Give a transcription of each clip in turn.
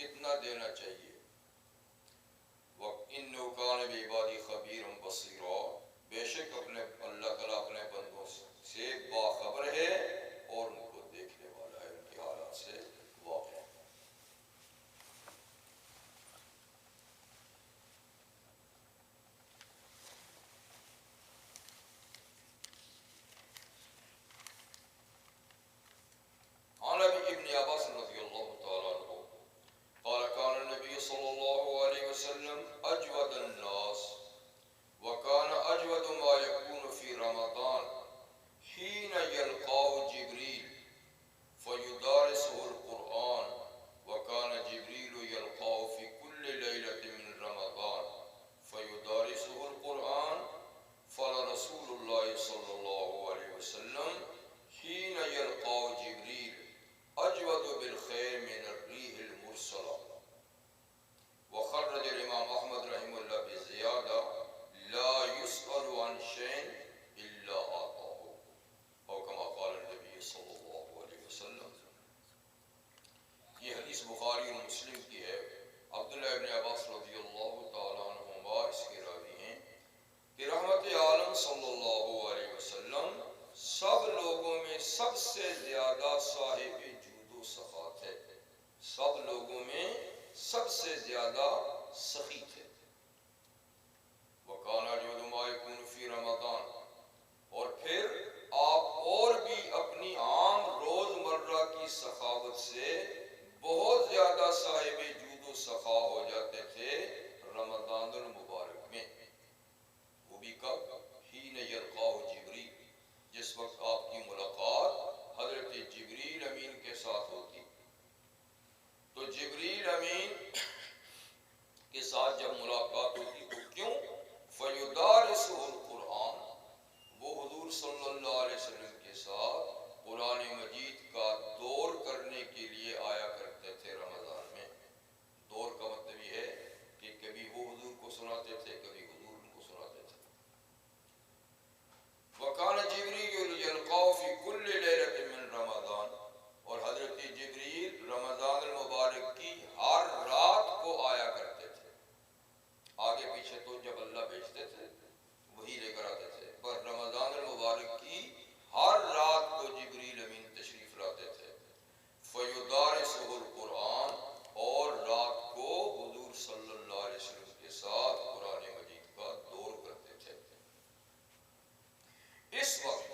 کتنا دینا چاہیے. وَإِنَّهُ كَانَ بِعِبَادِهِ خَبِيرًا بَصِيرًا، بے شک اللہ تعالیٰ اپنے بندوں سے باخبر ہے اور ان کو دیکھنے والا ہے، ان کے حالات سے واقف ہے. عن ابن عباس رضی اللہ تعالیٰ عنہ قال كان النبي صلى الله عليه وسلم أجود الناس وكان أجود ما يكون في رمضان حين يلقاه جبريل فيدارسه القرآن، وكان جبريل يلقاه في كل ليلة من رمضان فيدارسه القرآن. فلرسول الله صلى الله عليه وسلم حين يلقاه جبريل أجود بالخير من الريح المرسلة. وخرج الإمام أحمد رحمه الله بزيادة لا يسأل عن شيء إلا أعطاه، أو كما قال النبي صلى الله عليه وسلم. یہ حدیث بخاری اور مسلم کی ہے. عبداللہ ابن عباس رضی اللہ تعالیٰ عنہما اس کے راوی ہیں کہ رحمت عالم صلی اللہ علیہ وسلم سب لوگوں میں سب سے زیادہ صاحب جود و سخا تھے، سب لوگوں میں سب سے زیادہ سخی تھے. وَكَانَ أَجْوَدُ مَا يَكُونُ فِي رَمَضَانَ، اور پھر آپ اور بھی اپنی عام روزمرہ کی سخاوت سے بہت زیادہ صاحب جود و سخا ہو جاتے تھے رمضان المبارک میں. وہ بھی کب؟ حین یلقاہ جبریل، جس وقت آپ کی ملاقات حضرت جبریل امین کے ساتھ ہوتی. تو جبریل امین کے ساتھ جب ملاقات ہوتی تو کیوں؟ فیدارسہ القرآن، وہ حضور صلی اللہ علیہ وسلم کے ساتھ قرآن مجید کا دور کرنے کے لیے آیا کرتے تھے رمضان میں. دور کا مطلب یہ ہے کہ کبھی وہ حضور کو سناتے تھے، کبھی حضور ان کو سناتے تھے. وَكَانَ جِبْرِيلُ يَلْقَاهُ فِي كُلِّ لَيْلَةٍ مِّن رَمَضَانَ، اور حضرت جبریل رمضان المبارک کی ہر رات کو آیا کرتے تھے. آگے پیچھے تو جب اللہ بھیجتے تھے وہی لے کر آتے تھے، پر رمضان المبارک کی ہر رات کو جبریل امین تشریف لاتے تھے. فَيُدَارِسُهُ الْقُرْآنَ، اور رات کو حضور صلی اللہ علیہ وسلم کے ساتھ قرآن مجید کا دور کرتے تھے. اس وقت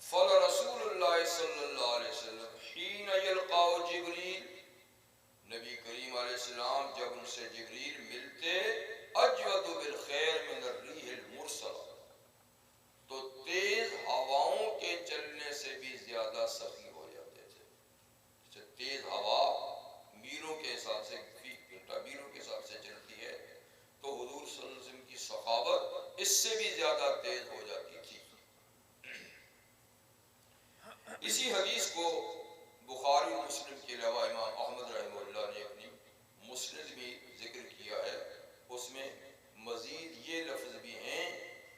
فَلَرَسُولُ اللَّهِ صلی اللہ علیہ وسلم حِينَ يَلْقَاهُ جِبْرِيلُ، نبی کریم علیہ السلام جب ان سے جبریل ملتے اجود بالخیر من الریح المرسلہ، تو تیز ہواؤں کے چلنے سے بھی زیادہ سخی ہو جاتے تھے. تیز ہوا میلوں کے حساب سے، فی گھنٹہ میلوں کے حساب سے چلتی ہے، تو حضور صلی اللہ علیہ وسلم کی سخاوت اس سے بھی زیادہ تیز ہو جاتی تھی. اسی حدیث کو بخاری اور مسلم کے علاوہ امام احمد رحمہ اللہ نے اپنی مسند بھی ذکر کیا ہے. اس میں مزید یہ لفظ بھی ہیں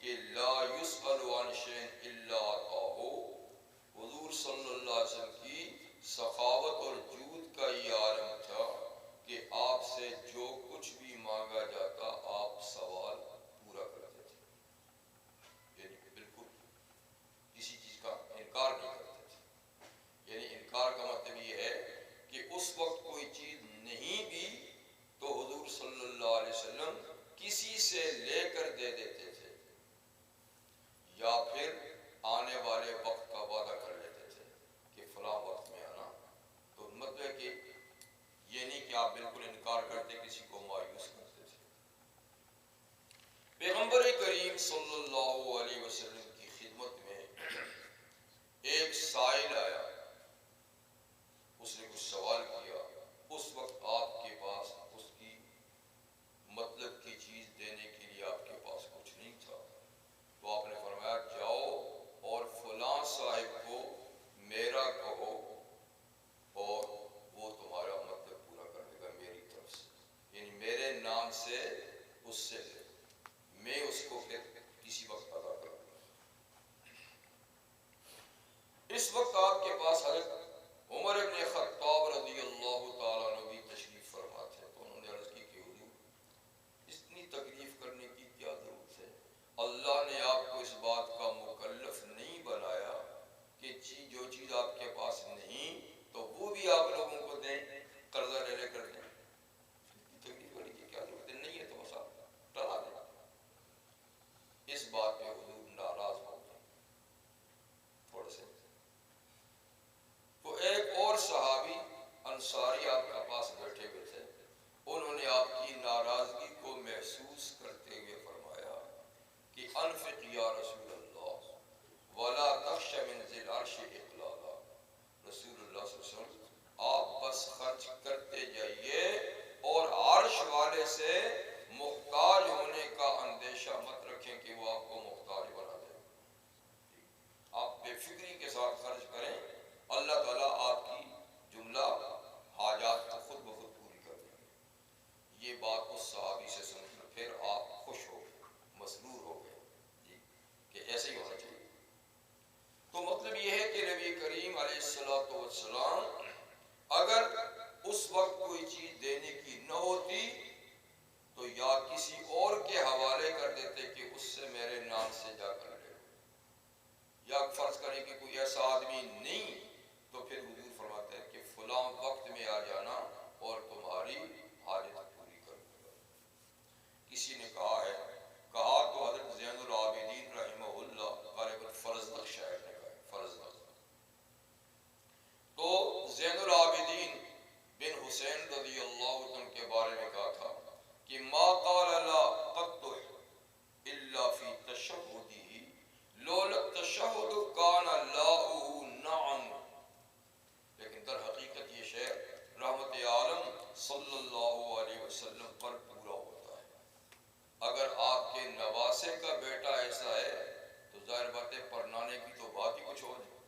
کہ لا یسأل عن شیء الا اعطاہ، حضور صلی اللہ علیہ وسلم کی سخاوت اور جود کا یہ عالم تھا کہ آپ سے جو کچھ بھی مانگا جاتا آپ سوال پورا کرتے تھے، یعنی بالکل کسی چیز کا انکار نہیں کرتے تھے. یعنی انکار کا مطلب یہ ہے کہ اس وقت کوئی چیز نہیں بھی تو حضور صلی اللہ علیہ وسلم کسی سے لے کر دے دیتے تھے، یا پھر آنے والے وقت کا وعدہ کر لیتے تھے کہ فلاں وقت میں آنا. تو مطلب ہے کہ یہ نہیں کہ آپ بالکل انکار کرتے، کسی کو مایوس کرتے تھے. پیغمبر کریم صلی اللہ علیہ وسلم کی خدمت میں ایک سائل آیا، اس نے کچھ سوال کیا. اس وقت آپ کے پاس اس کی مطلب کی چیز دینے کے لیے آپ کے پاس کچھ نہیں تھا. تو آپ نے فرمایا جاؤ اور فلاں صاحب کو میرا کہو اور وہ تمہارا مطلب پورا کر دے گا میری طرف سے، یعنی میرے نام سے اس سے لے، میں اس کو پھر کسی وقت ادا کروں گا. اس وقت آپ کے پاس حضرت عمر ابن خطاب رضی اللہ تعالیٰ عنہ بھی تشریف فرما تھے. بے فکری کے ساتھ خرچ کریں، اللہ تعالیٰ آپ کی جملہ حاجات کو خود بخود پوری کر دیں گے۔ یہ بات اس صحابی سے سن کر پھر آپ خوش ہو گئے، مسرور ہو گئے جی کہ ایسے ہی ہونا چاہیے۔ تو مطلب یہ ہے کہ نبی کریم علیہ السلام اگر اس وقت کوئی چیز دینے کی نہ ہوتی تو یا کسی اور کے حوالے کر دیتے کہ اس سے میرے نام سے جا کر لے لو، یا فرض کریں کہ کوئی ایسا آدمی نہیں تو پھر حضور فرماتے ہیں کہ فلاں وقت میں آ جانا اور تمہاری حاجت پوری کر دوں گا۔ کسی نے کہا ہے، کہا تو حضرت زین العابدین رحمہ اللہ غالباً فرزدق شاعر نے کہا ہے، فرزدق۔ تو زین العابدین بن حسین رضی اللہ عنہ کے بارے میں کہا تھا کہ ما قال لا قط الا فی تشہدہ لولا التشہد کان لاؤہ نعم۔ لیکن در حقیقت یہ شعر رحمت عالم صلی اللہ علیہ وسلم پر پورا ہوتا ہے۔ اگر آپ کے نواسے کا بیٹا ایسا ہے تو ظاہر بات ہے پرنانے کی تو بات ہی کچھ اور ہے۔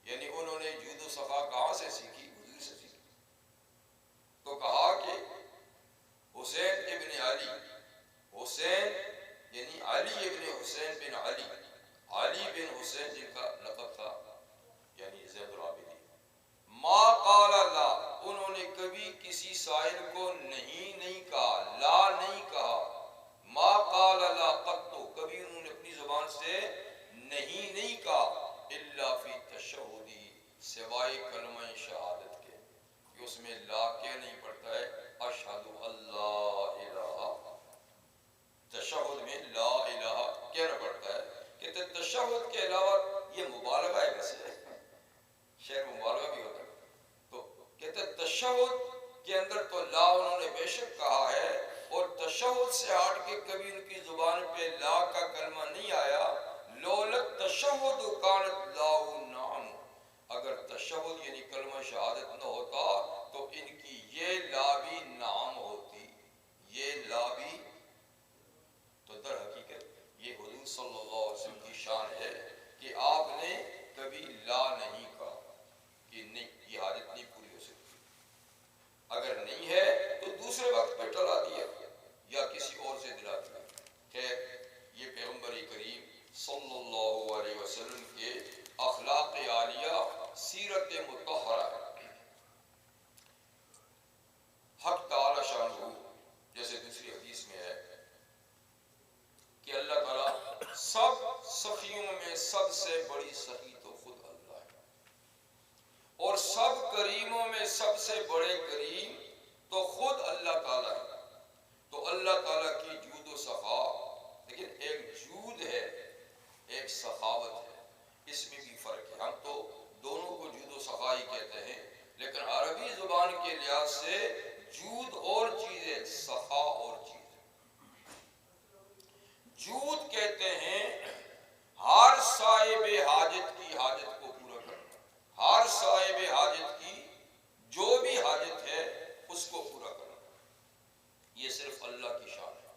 یعنی انہوں نے جود و صفا کہاں سے سیکھی؟ حضور سے سیکھی۔ تو کہا کہ حسین ابن علی، حسین یعنی علی ابن حسین بن علی، علی بن حسین جن کا لقب تھا یعنی زین العابدین، ما قال لا، انہوں نے کبھی کسی سائل کو نہیں کہا، لا نہیں کہا، ما قال لا قط، کبھی انہوں نے اپنی زبان سے نہیں کہا، الا فی تشہدہ، سوائے کلمہ شہادت کے، کہ اس میں لا کیا نہیں پڑتا ہے، اشہد اللہ الہ، تشہد میں لا الہ کہنا پڑتا ہے۔ کہتے تشہد کے علاوہ یہ مبالغہ ہے، ویسے شعر مبالغہ بھی ہوتا ہے، تو کہتے تشہد کے اندر تو لا انہوں نے بے شک کہا ہے، اور تشہد سے ہٹ کے کبھی ان کی زبان پہ لا کا کلمہ نہیں آیا۔ لولت تشہد کانت لاؤ نعم، اگر تشہد یعنی کلمہ شہادت نہ ہوتا تو ان کی یہ لا بھی نعم ہوتی، یہ لا بھی۔ تو در حقیقت یہ حضور صلی اللہ علیہ وسلم کی شان ہے کہ آپ نے کبھی لا نہیں کہا کہ نہیں یہ حاجت نہیں پوری ہو سکتی، اگر نہیں ہے تو دوسرے وقت پہ ٹلا دیا یا کسی اور سے دلا دیا۔ خیر یہ پیغمبر کریم صلی اللہ علیہ وسلم کے اخلاق عالیہ، سیرت مطہرہ ہے۔ حق تعالی شانہ جیسے دوسری حدیث میں ہے کہ اللہ تعالیٰ سب سخیوں میں سب سے بڑی سخی تو خود اللہ ہے، اور سب کریموں میں سب سے بڑے کریم تو خود اللہ تعالیٰ ہے۔ تو اللہ تعالیٰ کی جود و سخا، لیکن ایک جود ہے ایک سخاوت ہے، اس میں بھی فرق ہے۔ ہم تو دونوں کو جود و سخا ہی کہتے ہیں، لیکن عربی زبان کے لحاظ سے جود اور چیز ہے، سخا اور چیز ہے۔ جود کہتے ہیں ہر صاحب حاجت کی حاجت کو پورا کرنا، ہر صاحب حاجت کی جو بھی حاجت ہے اس کو پورا کرنا۔ یہ صرف اللہ کی شان ہے،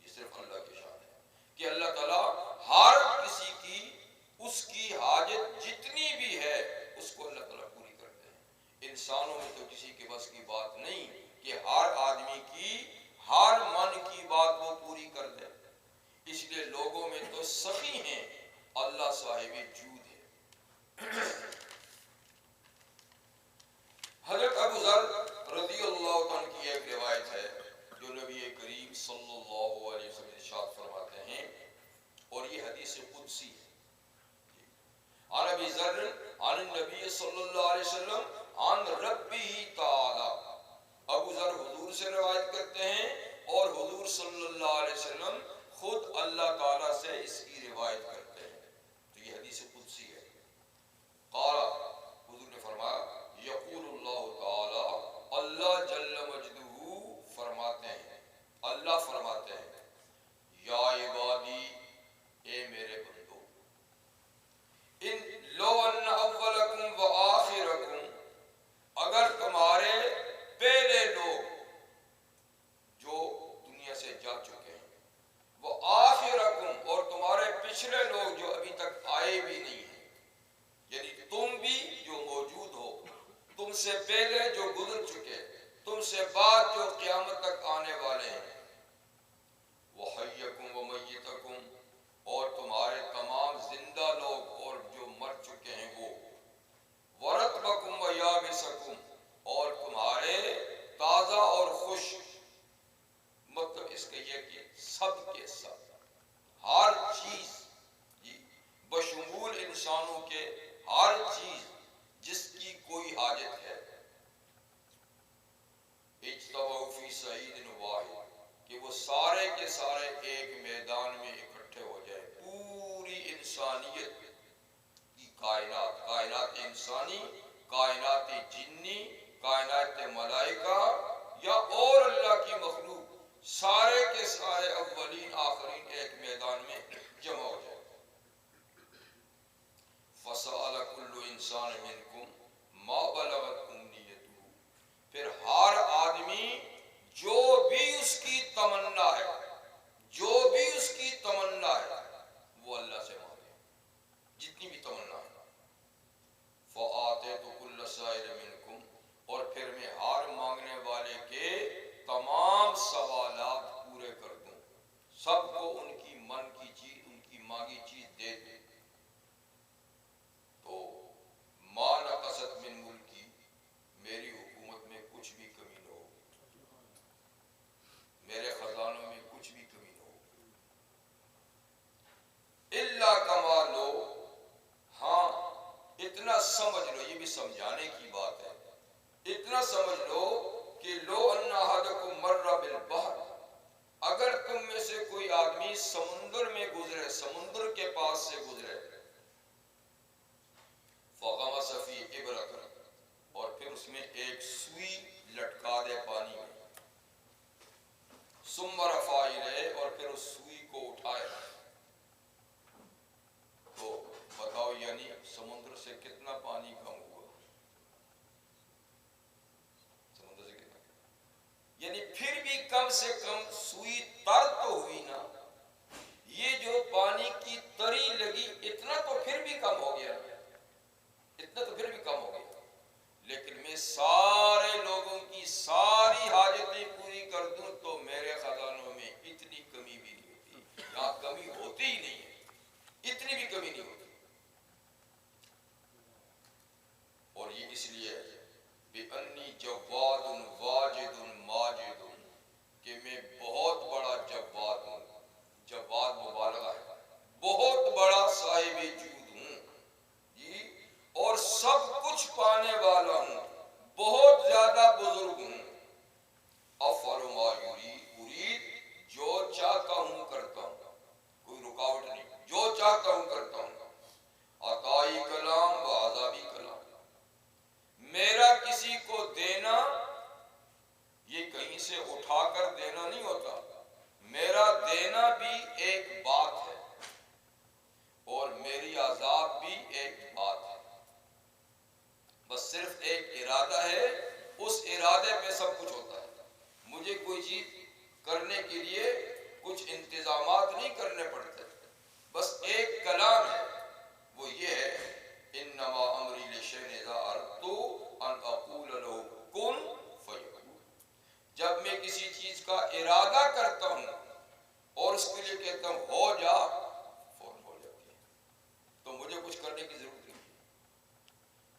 یہ صرف اللہ کی شان ہے کہ اللہ تعالیٰ ہر کسی کی اس کی حاجت جتنی بھی ہے اس کو اللہ تعالیٰ پوری کرتے ہیں۔ انسانوں میں تو کسی کے بس کی بات نہیں کہ ہر آدمی کی ہر من کی بات وہ پوری کر دے، اس لیے لوگوں میں تو سخی ہیں، اللہ صاحب جود ہے۔ حضرت ابو ذر رضی اللہ عنہ کی ایک روایت ہے جو نبی کریم صلی اللہ علیہ وسلم ارشاد فرماتے ہیں، اور یہ حدیث قدسی ہے۔ عن ابی ذر عن النبی صلی اللہ علیہ وسلم عن ربہ تعالی، ابو ذر حضور سے روایت کرتے ہیں اور حضور صلی اللہ علیہ وسلم خود اللہ تعالیٰ سے اس کی روایت کرتے ہیں، تو یہ حدیث قدسی ہے۔ قال، حضور نے فرمایا، یقول اللہ تعالی، اللہ جل مجدہ فرماتے ہیں، اللہ فرماتے ہیں، یا عبادی، اے میرے بندو، ان لو ان اولکم و آخرکم، اگر تمہارے پہلے لوگ جو دنیا سے جا چکے ہیں، وہ آخرکم، اور تمہارے پچھلے لوگ سے پہلے جو گزر چکے، تم سے بعد جو قیامت تک آنے والے ہیں، وحیکم ومیتکم، اور تمہارے تمام زندہ لوگ اور جو مر چکے ہیں وہ، ورطبکم ویابسکم، اور تمہارے تازہ اور خشک، مطلب اس کا یہ کہ سب کے سب، ہر چیز، جی بشمول انسانوں کے ہر چیز جس کی کوئی حاجت ہے، اجتمعوا فی صعید واحد، کہ وہ سارے کے سارے ایک میدان میں اکٹھے ہو جائے، پوری انسانیت کی کائنات، کائنات انسانی، کائنات جنی، کائنات ملائکہ یا اور اللہ کی مخلوق، سارے کے سارے اولین آخرین ایک میدان میں جمع ہو جائے۔ فَسَأَلَ كُلُّ إِنسَانٍ مِّنْكُمْ مَا بَلَغَتْ أُمْنِيَّتُهُ، پھر ہر آدمی جو بھی اس کی تمنا ہے، جو بھی اس کی تمنا ہے وہ اللہ سے مانگے، جتنی بھی تمنا ہے۔ فَآتَيْتُ كُلَّ سَائِلٍ مِّنْكُمْ، اور پھر میں ہر مانگنے والے کے تمام سوالات پورے کر دوں، سب کو ان کی من کی چیز، ان کی مانگی چیز دے دوں۔ تو ما نقصت من ملکی، میری حکومت میں کچھ بھی کمی نہ ہو، میرے خزانوں میں کچھ بھی کمی نہ ہو، الا کما لو، ہاں اتنا سمجھ لو، یہ بھی سمجھانے کی بات ہے، اتنا سمجھ لو کہ لو ان احدکم مر بالبحر، اگر تم میں سے کوئی آدمی سمندر میں گزرے، سمندر کے پاس سے گزرے، فغمس فی ابرۃ، اور پھر اس میں ایک سوئی لٹکا دے پانی میں، ثم رفع الیہ، اور پھر اس سوئی کو اٹھائے، تو بتاؤ یعنی سمندر سے کتنا پانی کم ہوا، سمندر سے کتنا، یعنی پھر بھی کم سے کم سوئی تر تو ہوئی نا، یہ جو پانی کی تری لگی اتنا تو پھر بھی کم ہو گیا، اتنا تو پھر بھی کم ہو گیا، لیکن میں سارے لوگوں کی ساری حاجتیں پوری کر دوں تو میرے خزانوں میں اتنی کمی بھی نہیں ہوتی، یہاں کمی ہوتی ہی نہیں ہے، اتنی بھی کمی نہیں ہوتی، اور یہ اس لیے بِأَنِّي جَوَّادٌ وَاجِدٌ مَاجِدٌ، کہ میں بہت بڑا جواد ہوں، جواد مبالغہ ہے، بہت بڑا صاحب جود ہوں، جی، اور سب کچھ پانے والا ہوں، بہت زیادہ بزرگ ہوں، افعل ما ارید، جو چاہتا ہوں کرتا ہوں، کوئی رکاوٹ نہیں، جو چاہتا ہوں کرتا ہوں، عطائی کلام و عذابی کلام، میرا کسی کو دینا یہ کہیں سے اٹھا کر دینا نہیں ہوتا، میرا دینا بھی ایک بات ہے اور میری عذاب بھی ایک بات ہے، بس صرف ایک ارادہ ہے، اس ارادے پہ سب کچھ ہوتا ہے، مجھے کوئی چیز کرنے کے لیے کچھ انتظامات نہیں کرنے پڑتے، بس ایک کلام ہے، وہ یہ ہے انما امری لشیء اذا اردت ان اقول له کن فیکون، جب میں کسی چیز کا ارادہ کرتا ہوں اور اس کے لیے کہتا ہوں ہو جا، فوراً ہو جاتی ہے، تو مجھے کچھ کرنے کی ضرورت نہیں۔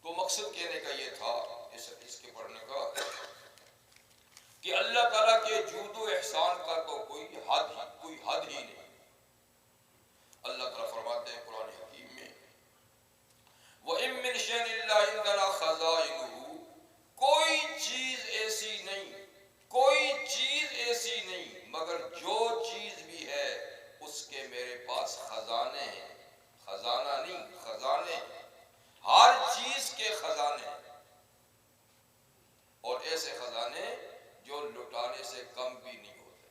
تو مقصد کہنے کا یہ تھا اس حدیث کے پڑھنے کا کہ اللہ تعالیٰ کے جود و احسان کا تو کوئی حد ہی نہیں۔ اللہ تعالیٰ فرماتے ہیں قرآن حکیم میں وَإِن مِّن شَيْءٍ إِلَّا عِندَنَا خَزَائِنُهُ، کوئی چیز ایسی نہیں، کوئی چیز ایسی نہیں مگر جو چیز بھی ہے اس کے میرے پاس خزانے ہیں، خزانہ نہیں خزانے ہیں، ہر چیز کے خزانے ہیں، اور ایسے خزانے جو لٹانے سے کم بھی نہیں ہوتے۔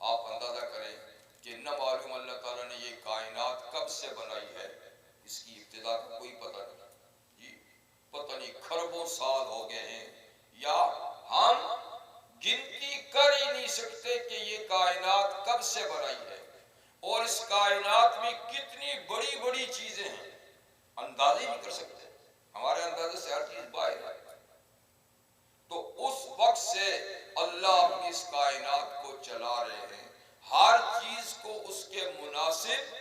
آپ اندازہ کریں کہ نہ معلوم اللہ تعالیٰ نے یہ کائنات کب سے بنائی ہے، اس کی ابتدا کا کوئی پتہ نہیں، جی پتہ نہیں کھربوں سال ہو گئے ہیں، یا ہم گنتی کر ہی نہیں سکتے کہ یہ کائنات کب سے بنائی ہے، اور اس کائنات میں کتنی بڑی بڑی چیزیں ہیں، اندازے نہیں کر سکتے، ہمارے اندازے سے ہر چیز باہر ہے، وقت سے اللہ اپنی اس کائنات کو چلا رہے ہیں. ہر چیز کو اس کے مناسب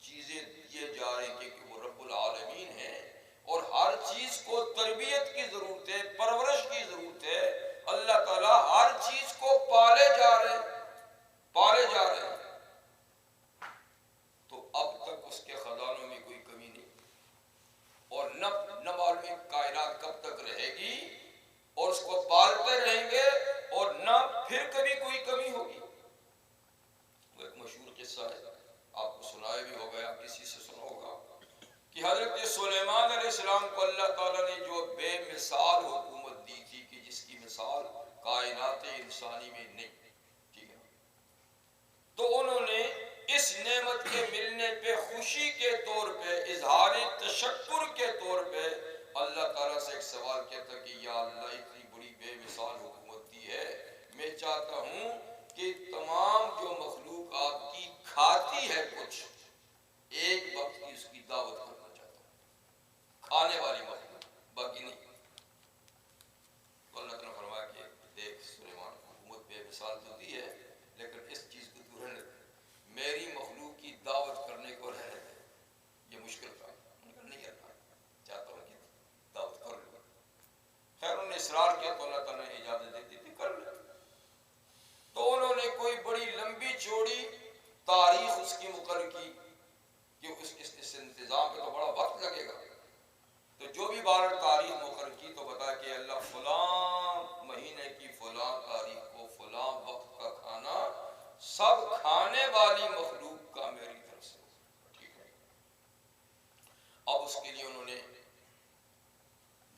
چیزیں دیے جا رہے ہیں کہ وہ رب العالمین ہیں، اور ہر چیز کو تربیت کی ضرورت ہے، پرورش کی ضرورت ہے. اللہ تعالیٰ ہر چیز کو پالے جا رہے ہیں. تو اب تک اس کے خزانوں میں کوئی کمی نہیں، اور نہ معلوم کائنات کب تک رہے گی، اور اس کو پالتے رہیں گے، اور نہ پھر کبھی کوئی کمی ہوگی. وہ ایک مشہور قصہ ہے، آپ کو سنایا بھی ہوگا یا کسی سے سنا ہوگا، کہ حضرت سلیمان علیہ السلام کو اللہ تعالیٰ نے جو بے مثال حکومت دی تھی کہ جس کی مثال کائنات انسانی میں نہیں، ٹھیک ہے، تو انہوں نے اس نعمت کے ملنے پہ خوشی کے طور پہ، اظہار تشکر کے طور پہ اللہ تعالیٰ سے ایک سوال کیا تھا کہ یا اللہ اتنی بڑی بے مثال حکومت دی ہے، میں چاہتا ہوں کہ تمام جو مخلوق آپ کی کھاتی ہے کچھ، ایک وقت کی اس کی دعوت کرنا چاہتا ہوں، کھانے والی مخلوق، باقی نہیں. تو اللہ تعالیٰ نے فرمایا کہ دیکھ سلیمان، حکومت بے مثال تو دی ہے، لیکن اس چیز کو تو رہنے دے، میری مخلوق کی دعوت کرنے کو رہنے دے. یہ مشکل کام نہیں کرنا چاہتا ہوں کہ دعوت کر لوں. خیر انہوں نے اصرار کیا تو اللہ تعالیٰ نے اجازت دے دی تھی، کر لیں. تو انہوں نے کوئی بڑی لمبی چوڑی تاریخ اس کی مقرر کی کہ اس انتظام پہ تو بڑا وقت لگے گا. تو جو بھی بار تاریخ مقرر کی تو بتا کہ اللہ فلاں مہینے کی فلاں تاریخ کو فلاں وقت کا کھانا سب کھانے والی مخلوق کا میری طرف سے، ٹھیک ہے. اب اس کے لیے انہوں نے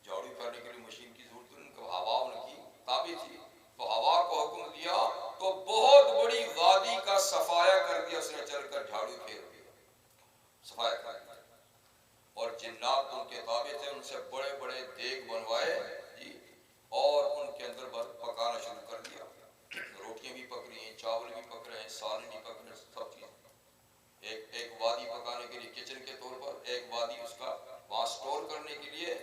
جھاڑو کرنے کے لیے مشین کی ضرورت، ان کو ہوا ان کی تابع تھی، تو ہوا کو حکم دیا تو بہت بڑی وادی کا صفایا کر دیا. اس نے چل کر جھاڑو پھیر دیا، صفایا کر دیا، اور جنات ان کے تابع تھے، ان سے بڑے بڑے دیگ بنوائے جی، اور ان کے اندر پکانا شروع کر دیا. روٹیاں بھی پک رہی ہیں، چاول بھی پک رہے ہیں، سالن بھی پک رہے ہیں، سب چیز. ایک وادی پکانے کے لیے کچن کے طور پر، ایک وادی اس کا وہاں سٹور کرنے کے لیے،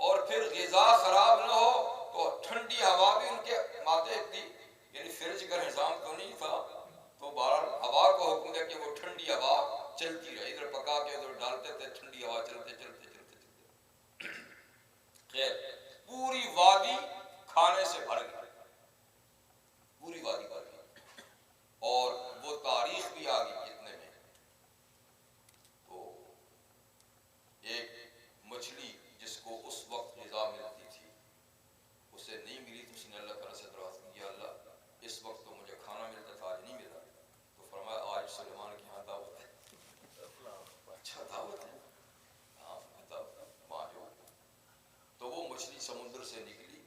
اور پھر غذا خراب نہ ہو تو ٹھنڈی ہوا بھی ان کے ماتحت تھی. یعنی فریج کا نظام تو نہیں تھا، تو بہرحال ہوا کو حکم دیا کہ وہ ٹھنڈی ہوا چلتی رہے، ادھر پکا کے ادھر ڈالتے تھے، ٹھنڈی ہوا چلتے. خیر پوری وادی کھانے سے بھر گئی، پوری وادی بھر گئی، اور وہ تاریخ بھی آ گئی اتنے میں. تو ایک مچھلی جس کو اس وقت غذا ملتی تھی اسے نہیں ملی، تو اس نے اللہ تعالیٰ سے درخواست کی، اللہ اس وقت تو مجھے کھانا ملتا تھا، آج نہیں ملا. تو فرمایا آج سلیمان کی یہاں دعوت ہے. اچھا دعوت ہے، ہاں دعوت وہاں جو. تو وہ مچھلی سمندر سے نکلی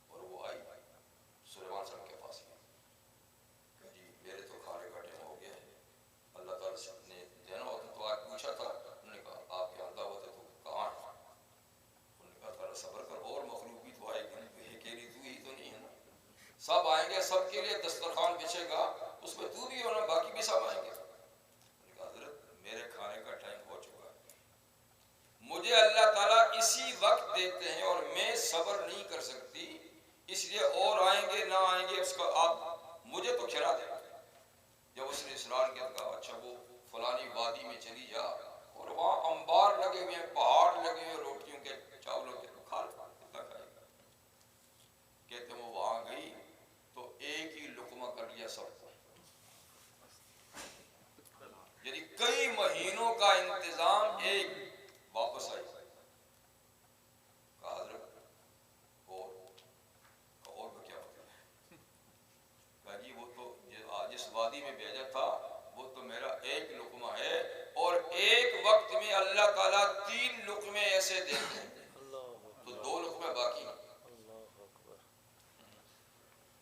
اور وہ آئی سلیمان صاحب کے پاس میں کہ جی میرے تو کھانے کا ٹائم ہو گیا ہے، اللہ تعالیٰ سے نے دینا ہوتا تو آج پوچھا تھا. انہوں نے کہا آپ یہاں دعوت ہے تو کہاں ہے؟ انہوں نے کہا تعالیٰ صبر کر، اور مخلوق بھی تو آئے گی، اکیلی تو ہی تو نہیں ہے نا، سب آئیں گے، سب کے لیے دسترخوان بچھے گا، اس میں تو بھی ہونا، باقی بھی سب آئیں گے. انہوں نے کہا حضرت میرے کھانے کا ٹائم ہو چکا ہے، مجھے اللہ تعالیٰ اسی وقت دیتے ہیں اور میں صبر نہیں کر سکتی، اس لیے اور آئیں گے نہ آئیں گے اس کا آپ مجھے تو کھلا دیں. جب اس نے اصرار کیا کہا اچھا وہ فلانی وادی میں چلی جا، اور وہاں انبار لگے ہوئے ہیں، پہاڑ لگے ہوئے ہیں روٹیوں کے، چاولوں کے، کھا لو کتنا کھائے گا. کہتے ہیں وہ وہاں گئی تو ایک ہی لقمہ کر لیا سب کو، یعنی کئی مہینوں کا انتظام ایک. واپس آئی، کہا حضرت اور کیا مطلب ہے؟ کہا جی وہ تو جس وادی میں بھیجا تھا وہ تو میرا ایک لقمہ ہے، اور ایک وقت میں اللہ تعالیٰ 3 لقمے ایسے دیتے ہیں تو 2 لقمے باقی ہیں.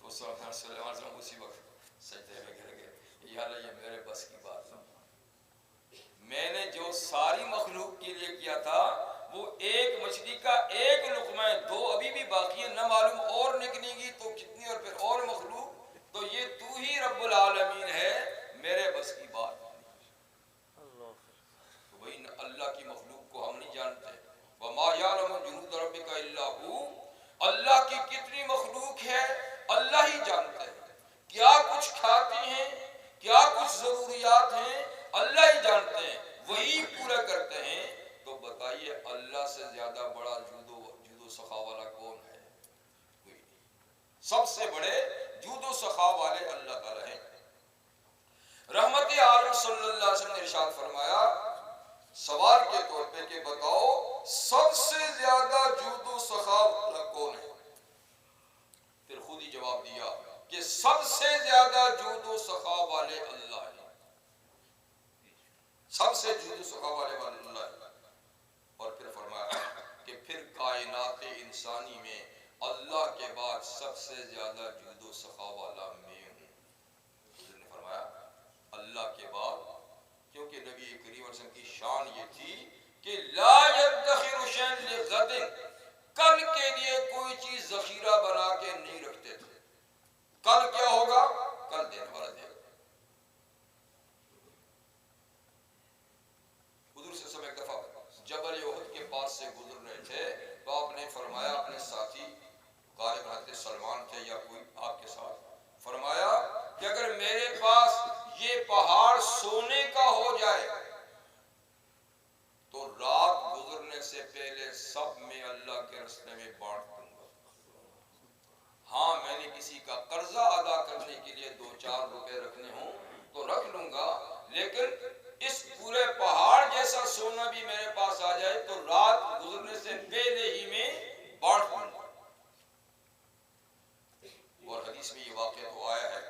تو سلیمان صلی اللہ علیہ وسلم اسی وقت سجدے میں گر گئے، یا اللہ یہ میرے بس کی بات نہیں، میں نے جو ساری مخلوق کے لیے کیا تھا وہ ایک مچھلی کا ایک لقمہ ہے، 2 ابھی بھی باقی ہیں، نہ معلوم اور نکلیں گی تو کتنی، اور پھر اور مخلوق. تو یہ تو ہی رب العالمین ہے، میرے بس کی بات نہیں. تو وہی اللہ کی مخلوق کو ہم نہیں جانتے. وَمَا يَعْلَمُ جُنُودَ رَبِّكَ إِلَّا هُوَ. اللہ کی کتنی مخلوق ہے اللہ ہی جانتے ہیں، کیا کچھ کھاتی ہیں، کیا کچھ ضروریات ہیں اللہ ہی جانتے ہیں، وہی پورا کرتے ہیں۔ تو بتائیے اللہ سے زیادہ بڑا جود و سخا والا کون ہے؟ کوئی نہیں۔ سب سے بڑے جود و سخا والے اللہ تعالی ہیں۔ رحمت عالم صلی اللہ علیہ وسلم نے ارشاد فرمایا سوال کے طور پہ کہ بتاؤ سب سے زیادہ جود و سخا والا کون ہے؟ پھر خود ہی جواب دیا کہ سب سے زیادہ جود و سخا والے اللہ ہیں، سب سے جود و سخا والے اللہ ہیں۔ اور پھر فرمایا کہ پھر کائنات انسانی میں اللہ کے بعد سب سے زیادہ جود و سخا والا میں ہوں۔ حضور نے فرمایا اللہ کے بعد، کیونکہ نبی کریم صلی اللہ علیہ وسلم کی شان یہ تھی کہ لا يدخر شيئا لغد، کل کے لیے کوئی چیز ذخیرہ بنا کے نہیں رکھتے تھے۔ کل کیا ہوگا؟ کل دینے والا دے گا۔ حضور صلی اللہ علیہ وسلم ایک دفعہ جبل احد کے پاس سے گزر رہے تھے تو آپ نے فرمایا اپنے ساتھی غالب حضرت سلمان تھے یا کوئی آپ کے ساتھ، فرمایا کہ اگر میرے پاس یہ پہاڑ سونے کا ہو جائے تو رات گزرنے سے پہلے سب میں اللہ کے راستے میں بانٹ دوں گا۔ ہاں میں نے کسی کا قرضہ ادا کرنے کے لیے 2-4 روپے رکھنے ہوں تو رکھ لوں گا، لیکن اس پورے پہاڑ جیسا سونا بھی میرے پاس آ جائے تو رات گزرنے سے پہلے ہی میں بانٹ دوں گا۔ اور حدیث میں یہ واقعہ تو آیا ہے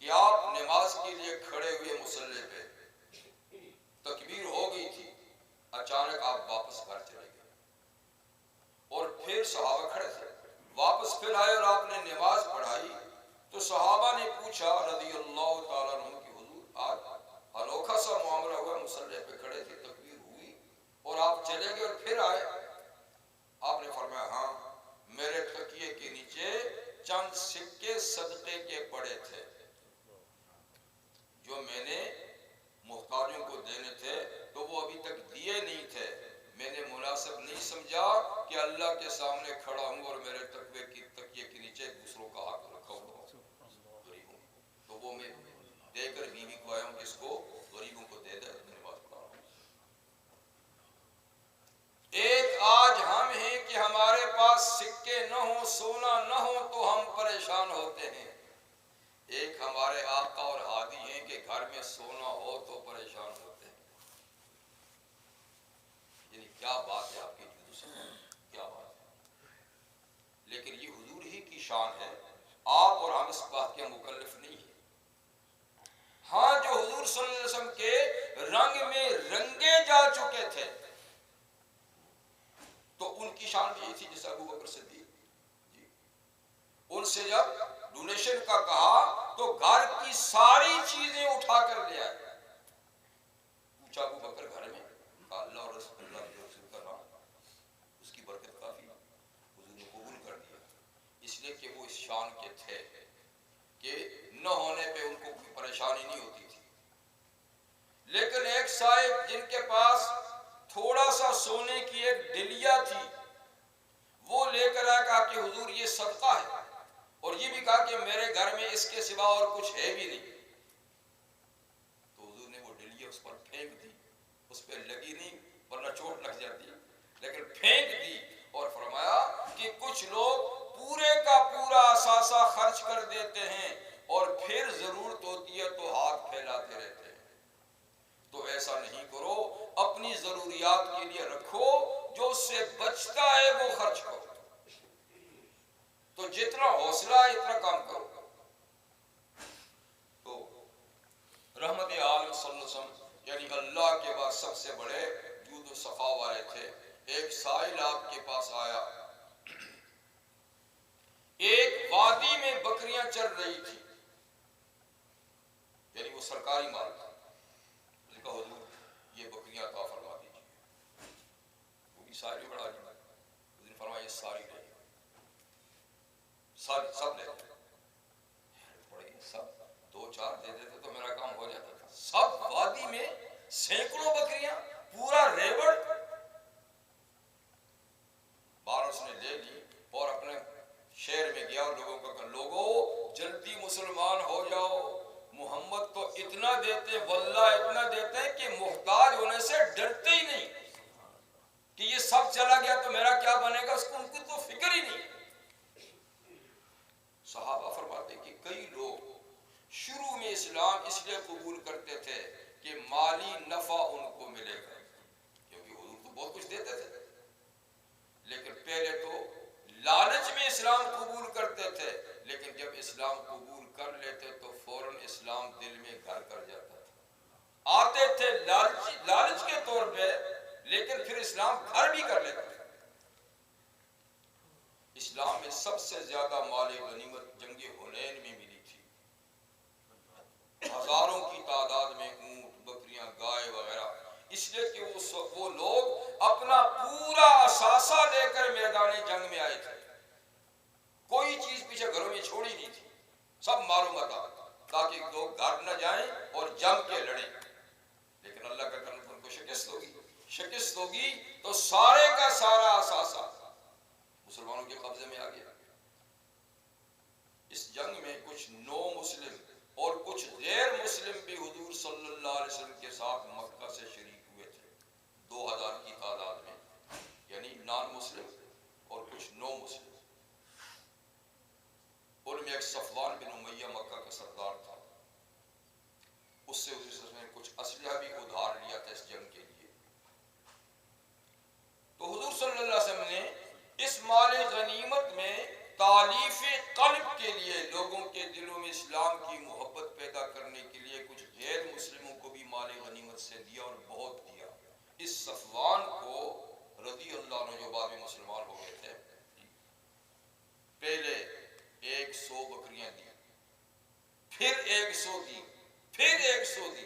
کہ آپ نماز کے لیے کھڑے ہوئے مصلی پہ، تکبیر ہو گئی تھی، اچانک آپ واپس گھر چلے گئے اور پھر صحابہ کھڑے تھے، واپس پھر آئے اور آپ نے نماز پڑھائی تو صحابہ نے پوچھا رضی اللہ تعالیٰ عنہ کہ حضور آج انوکھا سا معاملہ ہوا، مصلی پہ کھڑے تھے، تکبیر ہوئی اور آپ چلے گئے اور پھر آئے۔ آپ نے فرمایا ہاں میرے تکیے کے نیچے چند سکے صدقے کے پڑے تھے جو میں نے محتاجوں کو دینے تھے، تو وہ ابھی تک دیے نہیں تھے، میں نے مناسب نہیں سمجھا کہ اللہ کے سامنے کھڑا ہوں اور میرے تکیے کے نیچے دوسروں کا حق رکھا ہوا غریبوں، تو وہ میں دے کر بیوی کو آیا ہوں کہ اس کو غریبوں کو دے دے، نماز پڑھا ہوں۔ ایک آج ہم ہیں کہ ہمارے پاس سکے نہ ہوں، سونا نہ ہو تو ہم پریشان ہوتے ہیں، ایک ہمارے آقا اور ہادی ہیں کہ گھر میں سونا ہو تو پریشان ہوتے ہیں۔ یعنی کیا بات ہے آپ کی جود و سخا، کیا بات ہے، لیکن یہ حضور ہی کی شان ہے، آپ اور ہم اس بات کے مکلف نہیں ہیں۔ ہاں جو حضور صلی اللہ علیہ وسلم کے رنگ میں رنگے جا چکے تھے تو ان کی شان بھی یہ تھی جیسے ابو بکر صدیق جی، ان سے جب ڈونیشن کا کہا تو گھر کی ساری چیزیں اٹھا کر لے آئے۔ پوچھا ابو بکر گھر میں؟ کہا اللہ اور رسول اللہ کے رسول کا نام، اس کی برکت کافی، حضور نے قبول کر دیا، اس لیے کہ وہ اس شان کے تھے کہ نہ ہونے پہ ان کو کوئی پریشانی نہیں ہوتی تھی۔ لیکن ایک صاحب جن کے پاس تھوڑا سا سونے کی ایک ڈلیا تھی وہ لے کر آیا، کہا کہ حضور یہ صدقہ ہے، اور یہ بھی کہا کہ میرے گھر میں اس کے سوا اور کچھ ہے بھی نہیں، تو حضور نے وہ ڈلیا اس پر پھینک دی، اس پہ لگی نہیں ورنہ چوٹ لگ جاتی، لیکن پھینک دی اور فرمایا کہ کچھ لوگ پورے کا پورا اثاثہ خرچ کر دیتے ہیں اور پھر ضرورت ہوتی ہے تو ہاتھ پھیلاتے رہتے ہیں، تو ایسا نہیں کرو، اپنی ضروریات کے لیے رکھو، جو اس سے بچتا ہے وہ خرچ کرو، تو جتنا حوصلہ ہے اتنا کام کرو۔ تو رحمت عالم صلی اللہ علیہ وسلم یعنی اللہ کے بعد سب سے بڑے جود و سخا والے تھے۔ ایک سائل آپ کے پاس آیا، ایک وادی میں بکریاں چر رہی تھی، یعنی وہ سرکاری مال تھا، اس نے کہا حضور یہ بکریاں عطا فرما دیجیے، وہ بھی ساری بڑا جی، اس نے فرمایا یہ ساری لے، سب لے، پڑے سب 2-4 دے دیتے تو میرا کام ہو جاتا تھا، سب وادی میں سینکڑوں بکریاں، پورا ریوڑ، بار اس نے لے لی لوگوں جلدی مسلمان ہو جاؤ، محمد تو اتنا دیتے، واللہ اتنا دیتے ہیں کہ محتاج ہونے سے ڈرتے ہی نہیں کہ یہ سب چلا گیا تو میرا کیا بنے گا، اس کو ان کو تو فکر ہی نہیں۔ صحابہ فرماتے کہ کئی لوگ شروع میں اسلام اس لیے قبول کرتے تھے کہ مالی نفع ان کو ملے گا، کیونکہ حضور تو بہت کچھ دیتے تھے، لیکن پہلے تو لالچ میں اسلام قبول کرتے تھے، لیکن جب اسلام قبول کر لیتے تو فوراً اسلام دل میں گھر کر جاتا تھا۔ آتے تھے لالچ کے طور پہ، لیکن پھر اسلام گھر بھی کر لیتے تھے۔ اسلام میں سب سے زیادہ مال غنیمت جنگ حنین میں ملی تھی، ہزاروں کی تعداد میں اونٹ، بکریاں، گائے وغیرہ، اس لیے کہ وہ لوگ اپنا پورا اثاثہ لے کر میدان جنگ میں آئے تھے، کوئی چیز پیچھے گھروں میں چھوڑی نہیں تھی، سب معلومات تاکہ لوگ گھر نہ جائیں اور جنگ کے لڑیں۔ لیکن اللہ کا کرم ان کو شکست ہوگی تو سارے کا سارا اثاثہ مسلمانوں کے قبضے میں آ گیا۔ اس جنگ میں کچھ نو مسلم اور کچھ غیر مسلم بھی حضور صلی اللہ علیہ وسلم کے ساتھ مکہ سے شریک ہوئے تھے، 2000 کی تعداد میں، یعنی نان مسلم اور کچھ نو مسلم۔ ان میں ایک صفوان بن امیہ مکہ کا سردار تھا، اس سے حضور صلی اللہ علیہ وسلم نے کچھ اسلحہ بھی ادھار لیا تھا اس جنگ کے لیے۔ تو حضور صلی اللہ علیہ وسلم نے اس مال غنیمت میں تالیف قلب کے لیے، لوگوں کے دلوں میں اسلام کی محبت پیدا کرنے کے لیے کچھ غیر مسلموں کو بھی مال غنیمت سے دیا، اور بہت دیا۔ اس صفوان کو رضی اللہ عنہ جو بعد میں مسلمان ہو گئے تھے، پہلے 100 بکریاں دی، پھر 100 دی، پھر 100 دی۔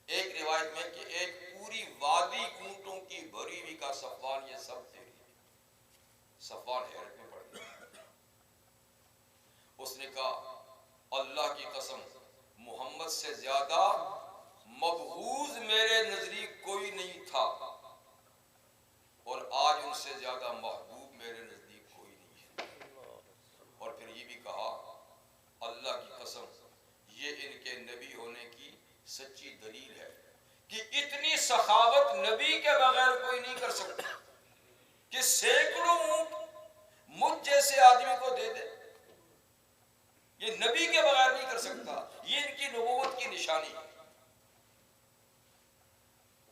ایک روایت میں کہ ایک پوری وادی اونٹوں کی بھری ہوئی کا صفوان یہ سب دے رہی۔ صفوان حیرت میں پڑ گیا، اس نے کہا اللہ کی قسم محمد سے زیادہ مبغوض میرے نزدیک کوئی نہیں تھا، اور آج ان سے زیادہ محبوب میرے نزدیک کوئی نہیں ہے۔ اور پھر یہ بھی کہا اللہ کی قسم یہ ان کے نبی ہونے کی سچی دلیل ہے کہ اتنی سخاوت نبی کے بغیر کوئی نہیں کر سکتا کہ سینکڑوں اونٹ مجھ جیسے آدمی کو دے دے، یہ نبی کے بغیر نہیں کر سکتا، یہ ان کی نبوت کی نشانی ہے۔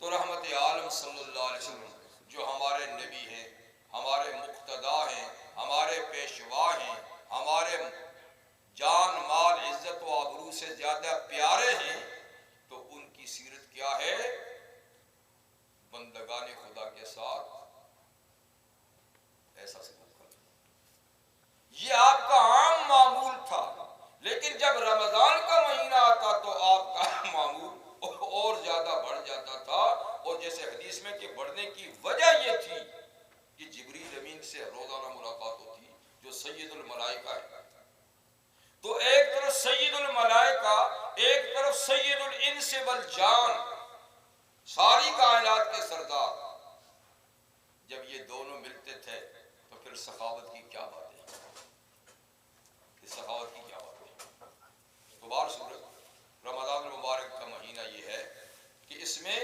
تو رحمت عالم صلی اللہ علیہ وسلم جو ہمارے نبی ہیں، ہمارے مقتدا ہیں، ہمارے پیشوا ہیں، ہمارے جان مال عزت و آبرو سے زیادہ پیارے ہیں، تو ان کی سیرت کیا ہے؟ بندگان خدا کے ساتھ ایسا سلوک کرنا۔ یہ آپ کا عام معمول تھا، لیکن جب رمضان کا مہینہ آتا تو آپ کا معمول اور زیادہ بڑھ جاتا تھا۔ اور جیسے حدیث میں کہ بڑھنے کی وجہ یہ تھی کہ جبریل امین سے روزانہ ملاقات ہوتی جو سید الملائکہ ہے، تو ایک طرف سید الملائکہ، ایک طرف سید الانس والجان، ساری کائنات کے سردار، جب یہ دونوں ملتے تھے تو پھر سخاوت کی کیا بات ہے، سخاوت کی کیا بات ہے۔ تو بار صورت رمضان المبارک کا مہینہ یہ ہے کہ اس میں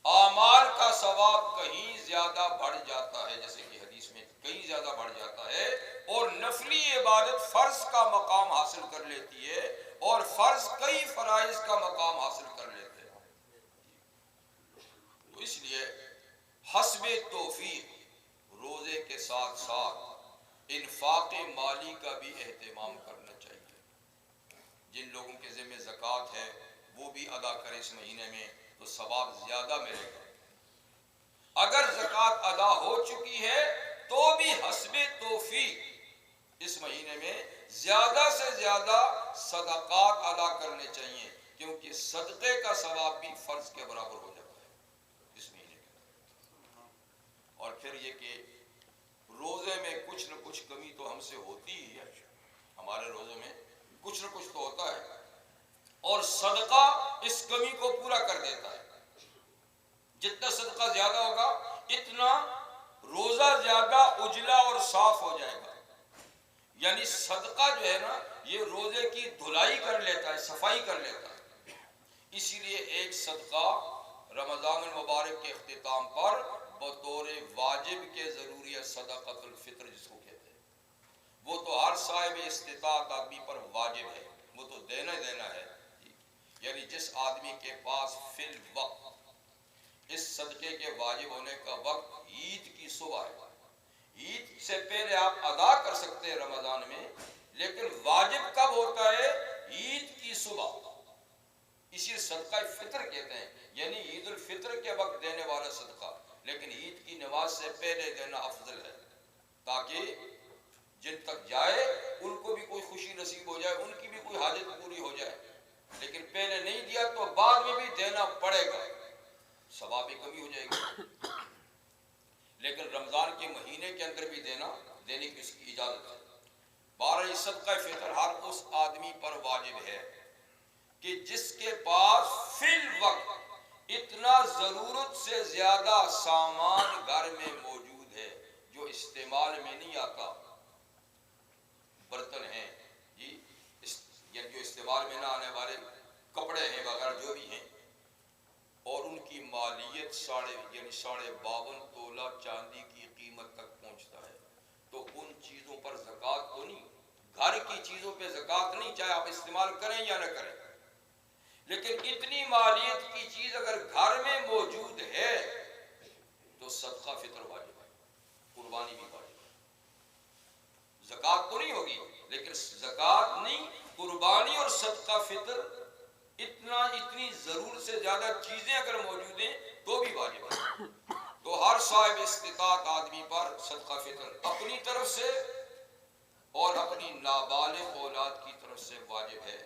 اعمال کا ثواب کہیں زیادہ بڑھ جاتا ہے، جیسے کہ حدیث میں کہیں زیادہ بڑھ جاتا ہے، اور نفلی عبادت فرض کا مقام حاصل کر لیتی ہے، اور فرض کئی فرائض کا مقام حاصل کر لیتے ہیں۔ تو اس لیے حسب توفیق روزے کے ساتھ ساتھ انفاق مالی کا بھی اہتمام کرنا چاہیے۔ جن لوگوں کے ذمہ زکوٰۃ ہے وہ بھی ادا کریں اس مہینے میں، تو ثواب زیادہ ملے گا۔ اگر زکوٰۃ ادا ہو چکی ہے تو بھی حسب توفیق اس مہینے میں زیادہ سے زیادہ صدقات ادا کرنے چاہیے، کیونکہ صدقے کا ثواب بھی فرض کے برابر ہو جاتا ہے اس مہینے کے۔ اور پھر یہ کہ روزے میں کچھ نہ کچھ کمی تو ہم سے ہوتی ہی ہے، ہمارے روزے میں کچھ نہ کچھ تو ہوتا ہے، اور صدقہ اس کمی کو پورا کر دیتا ہے۔ جتنا صدقہ زیادہ ہوگا اتنا روزہ زیادہ اجلا اور صاف ہو جائے گا۔ یعنی صدقہ جو ہے نا یہ روزے کی دھلائی کر لیتا ہے، صفائی کر لیتا ہے۔ اسی لیے ایک صدقہ رمضان المبارک کے اختتام پر بطور واجب کے ضروری ہے، صدقۃ الفطر جس کو کہتے ہیں، وہ تو ہر صاحب استطاعت آدمی پر واجب ہے، وہ تو دینا ہی دینا ہے۔ یعنی جس آدمی کے پاس فی الوقت اس صدقے کے واجب ہونے کا وقت عید کی صبح ہے، عید سے پہلے آپ ادا کر سکتے ہیں رمضان میں، لیکن واجب کب ہوتا ہے؟ عید کی صبح، اسی صدقہ فطر کہتے ہیں، یعنی عید الفطر کے وقت دینے والا صدقہ، لیکن عید کی نماز سے پہلے دینا افضل ہے، تاکہ جن تک جائے ان کو بھی کوئی خوشی نصیب ہو جائے، ان کی بھی کوئی حاجت پوری ہو جائے۔ لیکن پہلے نہیں دیا تو بعد میں بھی دینا پڑے گا، ثواب کی کمی ہو جائے گی۔ لیکن رمضان کے مہینے کے اندر بھی دینے کی اس کی اجازت ہے۔ بارہ صدقہ فطر ہر اس آدمی پر واجب ہے کہ جس کے پاس فی الوقت اتنا ضرورت سے زیادہ سامان گھر میں موجود ہے جو استعمال میں نہیں آتا، برتن ہیں جی، یعنی جو استعمال میں نہ آنے والے کپڑے ہیں وغیرہ جو بھی ہیں، اور ان کی مالیت 52.5 تولہ چاندی کی قیمت تک پہنچتا ہے، تو ان چیزوں پر زکوٰۃ تو نہیں، گھر کی چیزوں پہ زکوٰۃ نہیں، چاہے آپ استعمال کریں یا نہ کریں، لیکن اتنی مالیت کی چیز اگر گھر میں موجود ہے تو صدقہ فطر واجب ہے، قربانی بھی واجب ہے۔ زکوٰۃ تو نہیں ہوگی، لیکن زکوٰۃ نہیں، قربانی اور صدقہ فطر اتنی ضرورت سے زیادہ چیزیں اگر موجود ہیں تو بھی واجب ہے۔ تو ہر صاحب استطاعت آدمی پر صدقہ فطر اپنی طرف سے اور اپنی نابالغ اولاد کی طرف سے واجب ہے،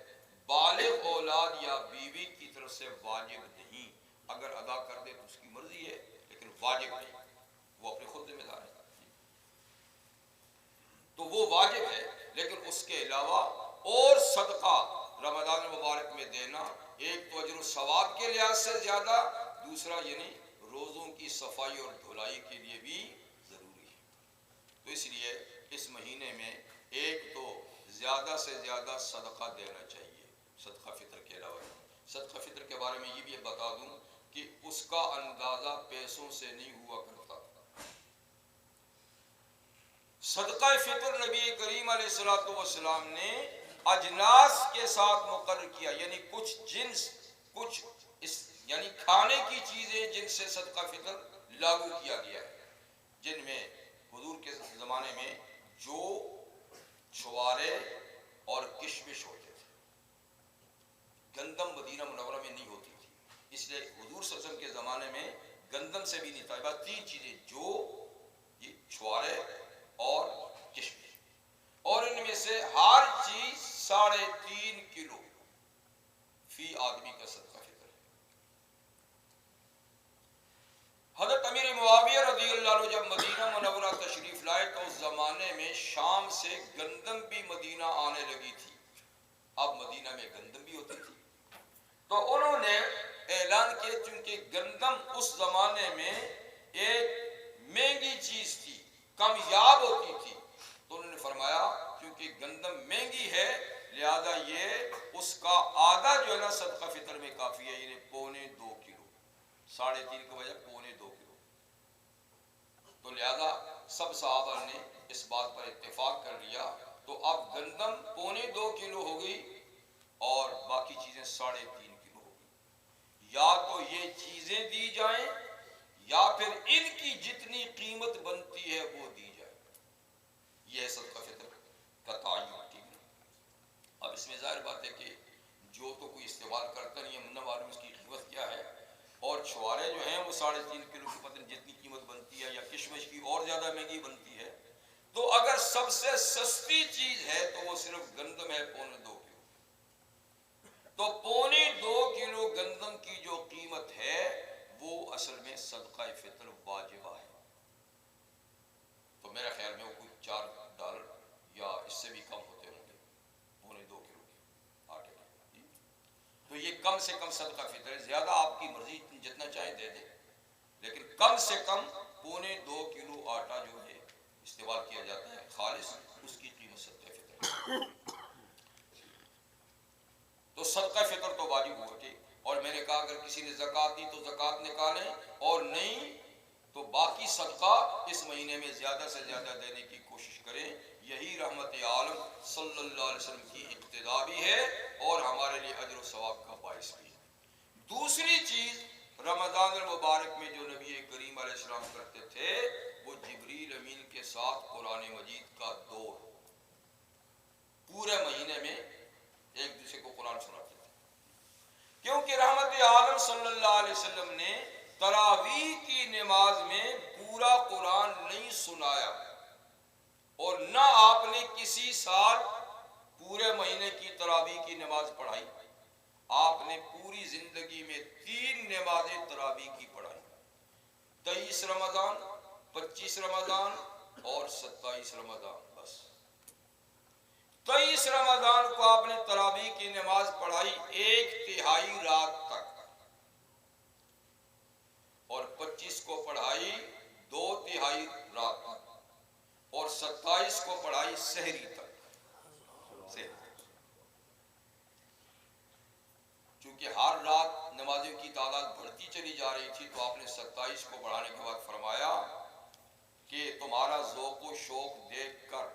بالغ اولاد یا بیوی کی طرف سے واجب نہیں، اگر ادا کر دے تو اس کی مرضی ہے، لیکن واجب نہیں، وہ اپنے خود ذمہ دار ہے، تو وہ واجب ہے۔ لیکن اس کے علاوہ اور صدقہ رمضان المبارک میں دینا، ایک تو اجر و ثواب کے لحاظ سے زیادہ، دوسرا یعنی روزوں کی صفائی اور دھلائی کے لیے بھی ضروری ہے۔ تو اس لیے اس مہینے میں ایک تو زیادہ سے زیادہ صدقہ دینا چاہیے، صدقہ فطر کے علاوہ۔ صدقہ فطر کے بارے میں یہ بھی بتا دوں کہ اس کا اندازہ پیسوں سے نہیں ہوا کرتا۔ صدقہ فطر نبی کریم علیہ السلام نے اجناس کے ساتھ مقرر کیا، یعنی کچھ جنس، یعنی کھانے کی چیزیں جن سے صدقہ فطر لاگو کیا گیا ہے، جن میں حضور کے زمانے میں جو، چھوارے اور کشمش ہوتے تھے۔ گندم مدینہ منورہ میں نہیں ہوتی تھی، اس لیے حضور صلی اللہ علیہ وسلم کے زمانے میں گندم سے بھی نہیں تھا، بس 3 چیزیں، جو، یہ چھوارے اور کشمش، اور ان میں سے ہر چیز 3.5 کلو فی آدمی کا صدقہ فطر ہے۔ حضرت امیر معاویہ رضی اللہ عنہ جب مدینہ منورہ تشریف لائے تو اس زمانے میں شام سے گندم بھی مدینہ آنے لگی تھی، اب مدینہ میں گندم بھی ہوتی تھی، تو انہوں نے اعلان کیا، چونکہ گندم اس زمانے میں ایک مہنگی چیز تھی، کامیاب ہوتی تھی، تو انہوں نے فرمایا کیونکہ گندم مہنگی ہے لہذا یہ اس کا آدھا جو ہے نا صدقہ فطر میں کافی ہے، یعنی 2.25 کلو، 3.5 کی بجائے 2.25 کلو۔ تو لہذا سب صحابہ نے اس بات پر اتفاق کر لیا، تو اب گندم 2.25 کلو ہو گئی اور باقی چیزیں 3.5 کلو ہو گئی، یا تو یہ چیزیں دی جائیں یا پھر ان کی جتنی قیمت بنتی ہے وہ دی جائے، یہ ہے صدقہ فطر کا تعین۔ اب اس میں ظاہر بات ہے کہ جو تو کوئی استعمال کرتا نہیں ہے، نہ معلوم اس کی قیمت کیا ہے، اور چھوارے جو ہیں وہ 3.5 کلو کی پتہ جتنی قیمت بنتی ہے، یا کشمش کی اور زیادہ مہنگی بنتی ہے، تو اگر سب سے سستی چیز ہے تو وہ صرف گندم ہے 2.25 کلو، تو 2.25 کلو گندم کی جو قیمت ہے وہ اصل میں صدقہ فطر واجبہ ہے، تو میرا خیال میں وہ کوئی $4 یا اس سے بھی کم ہوتے ہوں گے، 2.25 کلو کے آٹے کا، تو یہ کم سے کم صدقہ فطر ہے، زیادہ آپ کی مرضی جتنا چاہے دے دیں، لیکن کم سے کم 2.25 کلو آٹا جو ہے استعمال کیا جاتا ہے خالص، اس کی قیمت صدقہ تو صدقہ فطر تو واجب ہوا ٹھیک، اور میں نے کہا اگر کسی نے زکوٰۃ دی تو زکوٰۃ نکالیں، اور نہیں تو باقی صدقہ اس مہینے میں زیادہ سے زیادہ دینے کی کوشش کریں۔ یہی رحمت عالم صلی اللہ علیہ وسلم کی اقتداء بھی ہے اور ہمارے لیے اجر و ثواب کا باعث بھی ہے۔ دوسری چیز، رمضان المبارک میں جو نبی کریم علیہ السلام کرتے تھے وہ جبریل امین کے ساتھ قرآن مجید کا دور، پورے مہینے میں ایک دوسرے کو قرآن سناتے تھے، کیونکہ رحمت عالم صلی اللہ علیہ وسلم نے تراویح کی نماز میں پورا قرآن نہیں سنایا، اور نہ آپ نے کسی سال پورے مہینے کی تراویح کی نماز پڑھائی۔ آپ نے پوری زندگی میں 3 نمازیں تراویح کی پڑھائی، 23 رمضان، 25 رمضان اور 27 رمضان، بس 23 رمضان کو آپ نے تراویح کی نماز پڑھائی 1/3 رات تک، اور 25 کو پڑھائی 2/3 رات تک، اور 27 کو پڑھائی سحری تک۔ چونکہ ہر رات نمازوں کی تعداد بڑھتی چلی جا رہی تھی تو آپ نے 27 کو بڑھانے کے بعد فرمایا کہ تمہارا ذوق و شوق دیکھ کر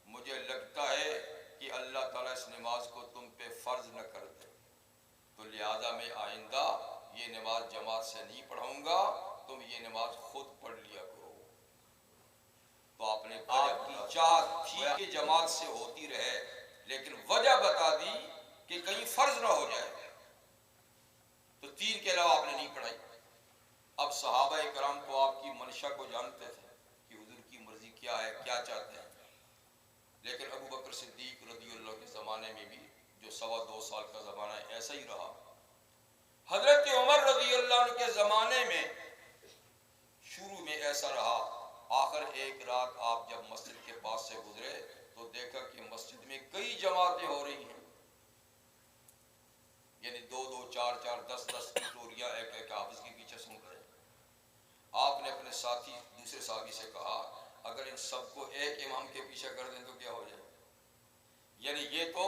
مجھے لگتا ہے کہ اللہ تعالیٰ اس نماز کو تم پہ فرض نہ کر دے، تو لہذا میں آئندہ یہ نماز جماعت سے نہیں پڑھاؤں گا، تم یہ نماز خود پڑھ لیا کرو۔ تو آپ نے آپ کی چاہت تھی کہ جماعت سے ہوتی رہے، لیکن وجہ بتا دی کہ کہیں فرض نہ ہو جائے، تو 3 کے علاوہ آپ نے نہیں پڑھائی۔ اب صحابہ کرام کو آپ کی منشا کو جانتے تھے کہ حضور کی مرضی کیا ہے، کیا چاہتے ہیں، لیکن ابو بکر صدیق رضی اللہ کے زمانے میں بھی جو 2.25 سال کا زمانہ ہے ایسا ہی رہا۔ حضرت عمر رضی اللہ عنہ کے زمانے میں شروع میں ایسا رہا، آخر ایک رات آپ جب مسجد کے پاس سے گزرے تو دیکھا کہ مسجد میں کئی جماعتیں ہو رہی ہیں، یعنی 2-2 4-4 10-10 کی ٹولیاں ایک ایک حافظ کے پیچھے سن رہے ہیں۔ آپ نے اپنے ساتھی دوسرے صحابی سے کہا اگر ان سب کو ایک امام کے پیچھے کر دیں تو کیا ہو جائے؟ یعنی یہ تو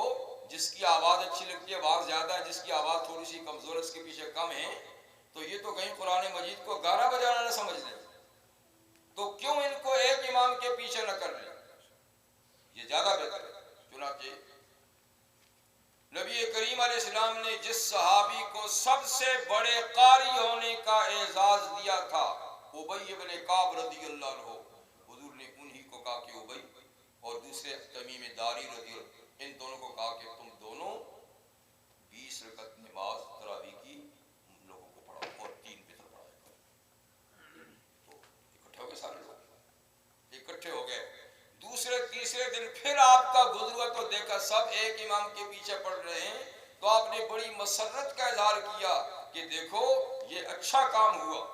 جس کی آواز اچھی لگتی ہے آواز زیادہ ہے، جس کی آواز تھوڑی سی کمزور ہے اس کے پیچھے کم ہے، تو یہ تو کہیں قرآن مجید کو گانا بجانا نہ سمجھ لیں، تو کیوں ان کو ایک امام کے پیچھے نہ کر لیں، یہ زیادہ بہتر ہے۔ چنانچہ نبی کریم علیہ السلام نے جس صحابی کو سب سے بڑے قاری ہونے کا اعزاز دیا تھا ابی بن کعب رضی اللہ عنہ، حضور نے انہی کو کہا کہ ابی، اور دوسرے تمیم داری رضی اللہ، ان دونوں کو کہا کہ تم دونوں 20 رکعت نماز تراویح کی لوگوں کو پڑھاؤ اور 3 وتر پڑھایا کرو۔ تو اکٹھے ہو گئے، سارے لوگ اکٹھے ہو گئے۔ دوسرے تیسرے دن پھر آپ کا گزر ہوا تو دیکھا سب ایک امام کے پیچھے پڑھ رہے ہیں، تو آپ نے بڑی مسرت کا اظہار کیا کہ دیکھو یہ اچھا کام ہوا،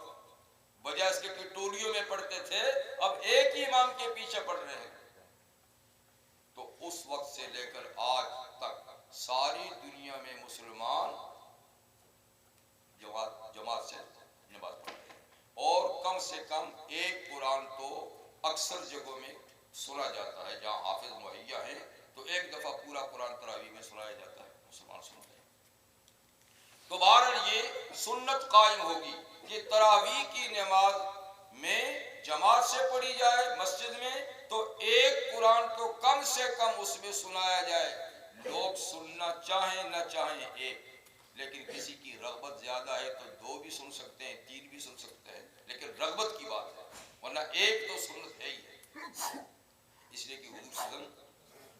بجائے اس کے کہ ٹولیوں میں پڑھتے تھے اب ایک ہی امام کے پیچھے پڑھ رہے ہیں۔ تو اس وقت سے لے کر آج تک ساری دنیا میں مسلمان جماعت سے نماز پڑھتے ہیں، اور کم سے کم ایک قرآن تو اکثر جگہوں میں سنا جاتا ہے، جہاں حافظ مہیا ہیں تو ایک دفعہ پورا قرآن تراویح میں سنایا جاتا ہے، مسلمان سنتے ہیں۔ تو بہرحال یہ سنت قائم ہوگی کہ تراویح کی نماز میں جماعت سے پڑھی جائے مسجد میں تو ایک قرآن تو کم سے کم اس میں سنایا جائے، لوگ سننا چاہیں نہ چاہیں ایک، لیکن کسی کی رغبت زیادہ ہے تو 2 بھی سن سکتے ہیں، 3 بھی سن سکتے ہیں، لیکن رغبت کی بات ہے، ورنہ ایک تو سنت ہے ہی ہے۔ اس لیے کہ حضور صلی اللہ علیہ وسلم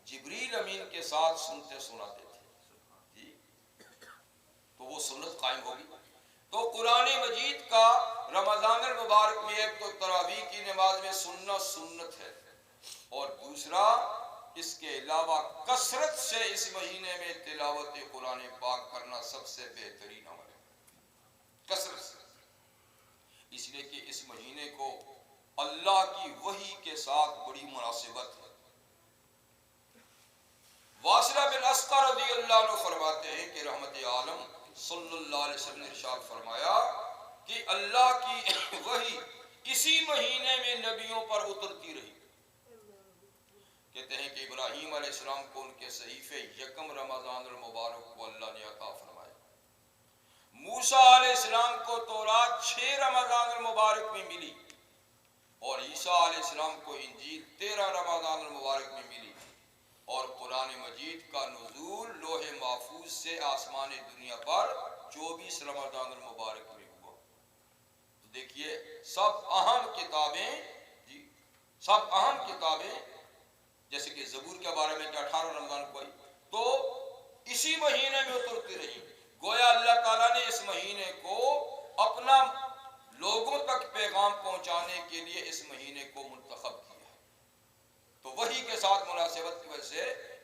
جبریل امین کے ساتھ سنتے سناتے تھے، جی، تو وہ سنت قائم ہوگی۔ تو قرآن مجید کا رمضان المبارک میں ایک تو تراویح کی نماز میں سننا سنت ہے، اور دوسرا اس کے علاوہ کثرت سے اس مہینے میں تلاوت قرآن پاک کرنا سب سے بہترین عمل ہے، کثرت سے، اس لیے کہ اس مہینے کو اللہ کی وحی کے ساتھ بڑی مناسبت ہے۔ واصلہ بن اسقر رضی اللہ عنہ فرماتے ہیں کہ رحمت عالم صلی اللہ علیہ وسلم نے ارشاد فرمایا کہ اللہ کی وحی اسی مہینے میں نبیوں پر اترتی رہی، کہتے ہیں کہ ابراہیم علیہ السلام کو ان کے صحیفے یکم رمضان المبارک کو اللہ نے عطا فرمائے، موسیٰ علیہ السلام کو تورات 6 رمضان المبارک میں ملی، اور عیسیٰ علیہ السلام کو انجیل 13 رمضان المبارک میں ملی، اور قرآن مجید کا نزول لوح محفوظ سے آسمان دنیا پر 24 رمضان المبارک میں ہوا۔ تو دیکھیے سب اہم کتابیں، سب اہم کتابیں، جیسے کہ زبور کے بارے میں کہ 18 رمضان کو آئی، تو اسی مہینے میں اترتی رہی۔ گویا اللہ تعالیٰ نے اس مہینے کو اپنا لوگوں تک پیغام پہنچانے کے لیے اس مہینے کو منتخب کیا ہے۔ تو وحی کے ساتھ مناسبت کی وجہ سے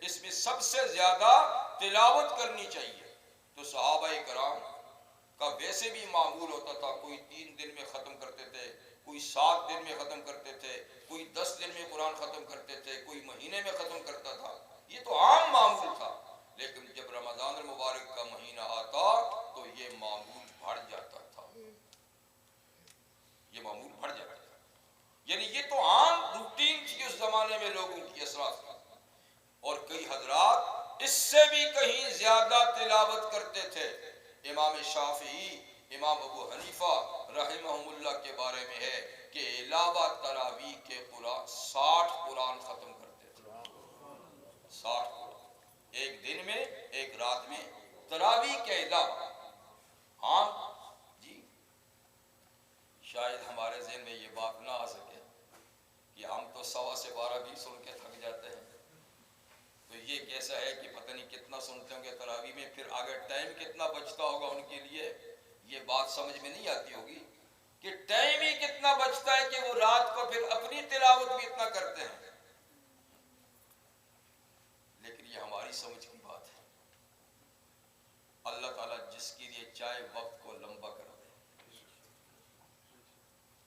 اس میں سب سے زیادہ تلاوت کرنی چاہیے۔ تو صحابہ کرام کا ویسے بھی معمول ہوتا تھا، کوئی 3 دن میں ختم کرتے تھے، کوئی 7 دن میں ختم کرتے تھے، کوئی 10 دن میں قرآن ختم کرتے تھے، کوئی مہینے میں ختم کرتا تھا۔ یہ تو عام معمول تھا، لیکن جب رمضان المبارک کا مہینہ آتا تو یہ معمول بڑھ جاتا تھا، یہ معمول بڑھ جاتا تھا۔ یعنی یہ تو عام روٹین تھی اس زمانے میں لوگوں کی اثرات کا، اور کئی حضرات اس سے بھی کہیں زیادہ تلاوت کرتے تھے۔ امام شافعی، امام ابو حنیفہ رحمہم اللہ کے بارے میں ہے کہ علاوہ تراویح کے قرآن 60 قرآن ختم کرتے تھے، 60 قرآن ایک دن میں، ایک رات میں، تراویح کے علاوہ۔ ہاں جی، شاید ہمارے ذہن میں یہ بات نہ آ سکے کہ ہم تو 1.15 سے 12 بھی سن کے تھک جاتے ہیں، تو یہ کیسا ہے کہ پتہ نہیں کتنا سنتے ہوں گے تراویح میں، پھر آگے ٹائم کتنا بچتا ہوگا ان کے لیے، یہ بات سمجھ میں نہیں آتی ہوگی کہ ٹائم ہی کتنا بچتا ہے کہ وہ رات کو پھر اپنی تلاوت بھی اتنا کرتے ہیں۔ لیکن یہ ہماری سمجھ کی بات ہے، اللہ تعالیٰ جس کے لیے چاہے وقت کو لمبا کر دے،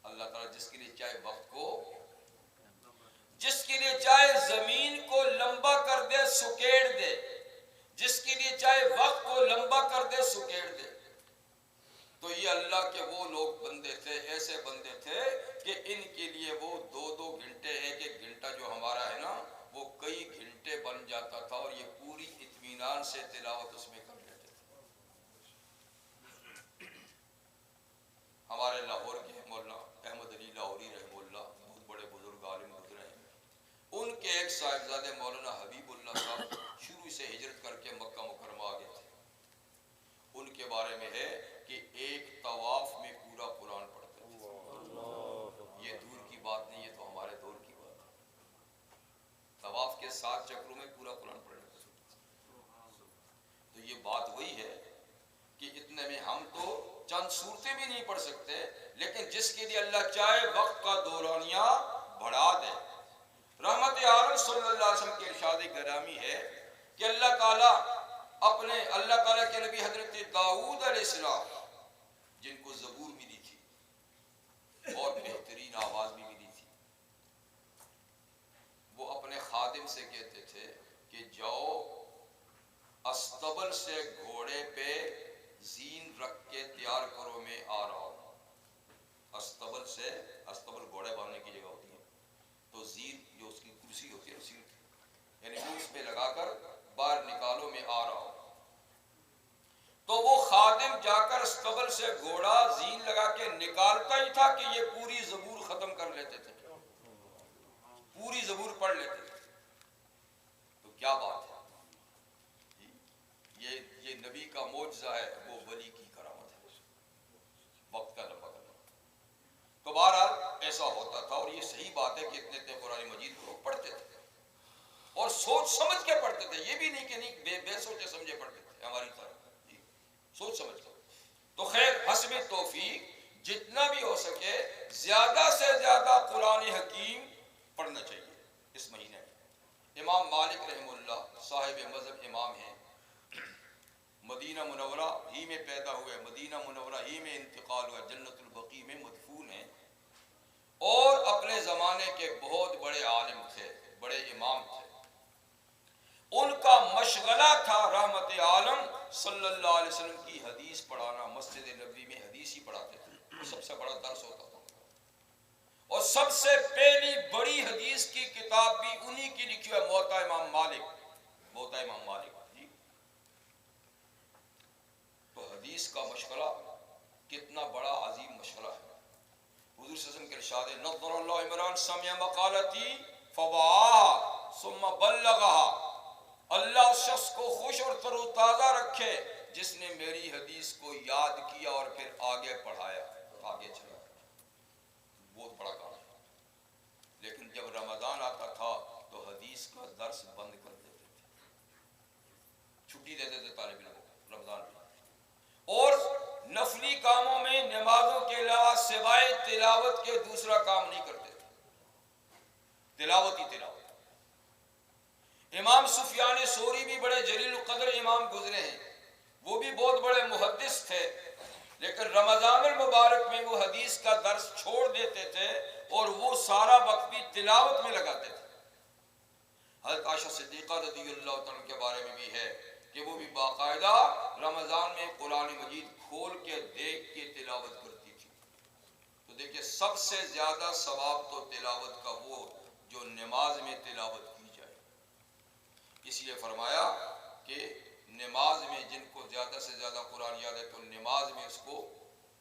اللہ تعالیٰ جس کے لیے چاہے وقت کو، جس کے لیے چاہے زمین کو لمبا کر دے سکیڑ دے، جس کے لیے چاہے وقت کو لمبا کر دے سکیڑ دے۔ تو یہ اللہ کے وہ لوگ بندے تھے، ایسے بندے تھے کہ ان کے لیے وہ 2 گھنٹے، ایک گھنٹہ جو ہمارا ہے نا، وہ کئی گھنٹے بن جاتا تھا، اور یہ پوری اطمینان سے تلاوت اس میں کر لیتے تھے۔ ہمارے لاہور کے مولانا احمد علی لاہوری رحمہ اللہ، بہت بڑے بزرگ عالم گزرے ہیں، ان کے ایک صاحبزادے مولانا حبیب اللہ صاحب شروع سے ہجرت کر کے مکہ مکرمہ آ گئے تھے۔ ان کے بارے میں ہے کہ ایک طواف میں پورا قرآن پڑھتے تھے۔ یہ دور کی بات نہیں، یہ تو ہمارے دور کی بات ہے۔ طواف کے 7 چکروں میں پورا قرآن پڑھ لیتے تھے۔ تو یہ بات وہی ہے کہ اتنے میں ہم تو چند صورتیں بھی نہیں پڑھ سکتے، لیکن جس کے لیے اللہ چاہے وقت کا دورانیہ بڑھا دے۔ رحمت عالم صلی اللہ علیہ وسلم کے ارشاد گرامی ہے کہ اللہ تعالیٰ کے نبی حضرت داؤد علیہ السلام، جن کو زبور ملی تھی اور بہترین آواز بھی ملی تھی، وہ اپنے خادم سے کہتے تھے کہ جاؤ استبل سے گھوڑے پہ زین رکھ کے تیار کرو، میں آ رہا ہوں۔ استبل گھوڑے باندھنے کی جگہ ہوتی ہے، تو زین جو اس کی کرسی ہوتی ہے، یعنی وہ اس پہ لگا کر باہر نکالو، میں آ رہا ہوں۔ تو وہ خادم جا کر استبل سے گھوڑا زین لگا کے نکالتا ہی تھا کہ یہ پوری زبور ختم کر لیتے تھے، پوری زبور پڑھ لیتے تھے۔ تو کیا بات ہے، یہ نبی کا معجزہ ہے، وہ ولی کی کرامت ہے، وقت کا لمبا کرنا۔ تو بہرحال ایسا ہوتا تھا، اور یہ صحیح بات ہے کہ اتنے قرآن مجید کو پڑھتے تھے اور سوچ سمجھ کے پڑھتے تھے، یہ بھی نہیں کہ نہیں بے سوچے سمجھے پڑھتے تھے ہماری طرح، سوچ سمجھ کر۔ تو خیر حسب توفیق جتنا بھی ہو سکے زیادہ سے زیادہ قرآن حکیم پڑھنا چاہیے اس مہینے میں۔ امام مالک رحمہ اللہ صاحب مذہب امام ہیں، مدینہ منورہ ہی میں پیدا ہوئے، مدینہ منورہ ہی میں انتقال ہوا، جنت البقیع میں مدفون ہیں، اور اپنے زمانے کے بہت بڑے عالم تھے، بڑے امام تھے۔ ان کا مشغلہ تھا رحمت عالم صلی اللہ علیہ وسلم کی حدیث پڑھانا، مسجد نبوی میں حدیث ہی پڑھاتے تھے، سب سے بڑا درس ہوتا تھا، اور سب سے پہلی بڑی حدیث کی کتاب بھی انہی کی لکھی جو ہے موطا امام مالک جی. تو حدیث کا مشغلہ کتنا بڑا عظیم مشغلہ ہے. حضور صلی اللہ علیہ وسلم کے ارشاد ہے نظر اللہ عمران سمع مقالتی فوعاها ثم بلغها. اللہ اس شخص کو خوش اور تر و تازہ رکھے جس نے میری حدیث کو یاد کیا اور پھر آگے پڑھایا, آگے چلا. بہت بڑا کام ہے. لیکن جب رمضان آتا تھا تو حدیث کا درس بند کر دیتے تھے, چھٹی دیتے تھے طالب علموں کو رمضان میں. اور نفلی کاموں میں نمازوں کے علاوہ سوائے تلاوت کے دوسرا کام نہیں کرتے تھے, تلاوت ہی تلاوت. امام سفیان ثوری بھی بڑے جلیل القدر امام گزرے ہیں, وہ بھی بہت بڑے محدث تھے, لیکن رمضان المبارک میں وہ حدیث کا درس چھوڑ دیتے تھے اور وہ سارا وقت بھی تلاوت میں لگاتے تھے. حضرت عائشہ صدیقہ رضی اللہ تعالیٰ کے بارے میں بھی ہے کہ وہ بھی باقاعدہ رمضان میں قرآن مجید کھول کے دیکھ کے تلاوت کرتی تھی. تو دیکھیں سب سے زیادہ ثواب تو تلاوت کا وہ جو نماز میں تلاوت کی جائے. اس لیے فرمایا کہ نماز میں جن کو زیادہ سے زیادہ قرآن یاد ہے تو نماز میں اس کو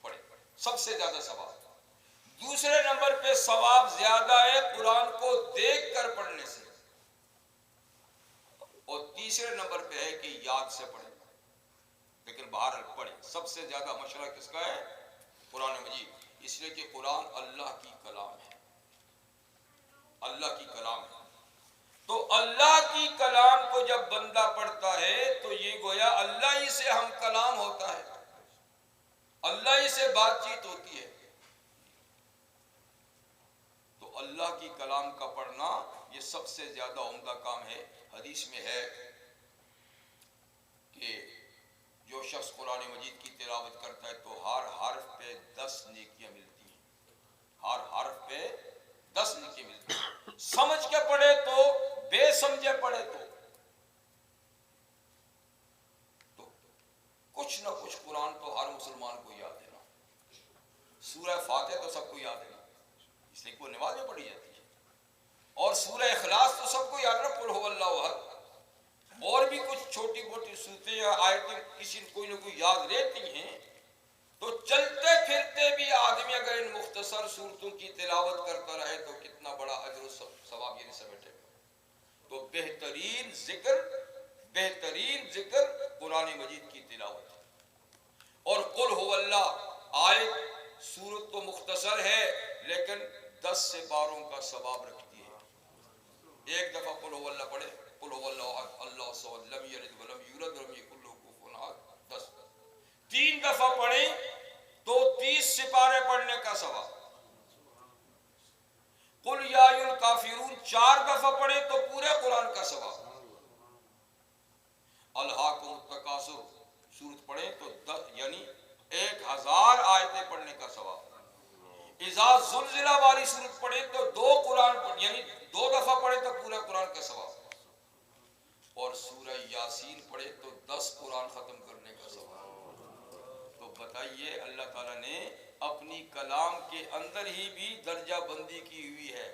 پڑھے, سب سے زیادہ ثواب. دوسرے نمبر پہ ثواب زیادہ ہے قرآن کو دیکھ کر پڑھنے سے, اور تیسرے نمبر پہ ہے کہ یاد سے پڑھیں. لیکن باہر پڑھیں. سب سے زیادہ مشورہ کس کا ہے؟ قرآن مجید. اس لیے کہ قرآن اللہ کی کلام ہے, اللہ کی کلام ہے. تو اللہ کی کلام کو جب بندہ پڑھتا ہے تو یہ گویا اللہ ہی سے ہم کلام ہوتا ہے, اللہ ہی سے بات چیت ہوتی ہے. تو اللہ کی کلام کا پڑھنا یہ سب سے زیادہ عمدہ کام ہے. حدیث میں ہے کہ جو شخص قرآن مجید کی تلاوت کرتا ہے تو ہر حرف پہ 10 نیکیاں ملتی ہیں, ہر حرف پہ 10 نیکیاں ملتی ہیں. سمجھ کے پڑھے تو, بے سمجھے پڑھے تو کچھ نہ کچھ قرآن تو ہر مسلمان کو یاد ہے نا. سورہ فاتحہ تو سب کو یاد ہے نا, اس لیے کوئی نماز میں پڑھی جاتی ہے. اور سورہ اخلاص تو سب کو یاد ہے نا, قل هو اللہ احد. اور بھی کچھ چھوٹی موٹی صورتیں یا آیتیں کسی کوئی نہ کوئی یاد رہتی ہیں. تو چلتے پھرتے بھی آدمی اگر ان مختصر صورتوں کی تلاوت کرتا رہے تو کتنا بڑا اجر و ثواب یہ سمیٹے گا. تو بہترین ذکر قرآن مجید کی تلاوت ہے. اور قل هو اللہ آیت سورت تو مختصر ہے لیکن 10 سے 12 کا ثواب رکھتی ہے. ایک دفعہ قل هو اللہ پڑھے, قل هو اللہ احد اللہ الصمد لم یلد ولم یولد ولم یکن له کفوا احد, 10. 3 دفعہ پڑھیں تو 30 سپارے پڑھنے کا ثواب. قل یا ایھا الکافرون 4 دفعہ پڑھیں تو پورے قرآن کا ثواب. الہاکم التکاثر سورت پڑھیں تو یعنی 1000 آیتیں پڑھنے کا ثواب. اذا زلزلہ والی سورت پڑھیں تو 2 قرآن یعنی 2 دفعہ پڑھیں تو پورے قرآن کا ثواب. اور سورہ یاسین پڑھے تو 10 قرآن ختم کرنے کا ثواب. تو بتائیے اللہ تعالیٰ نے اپنی کلام کے اندر ہی بھی درجہ بندی کی ہوئی ہے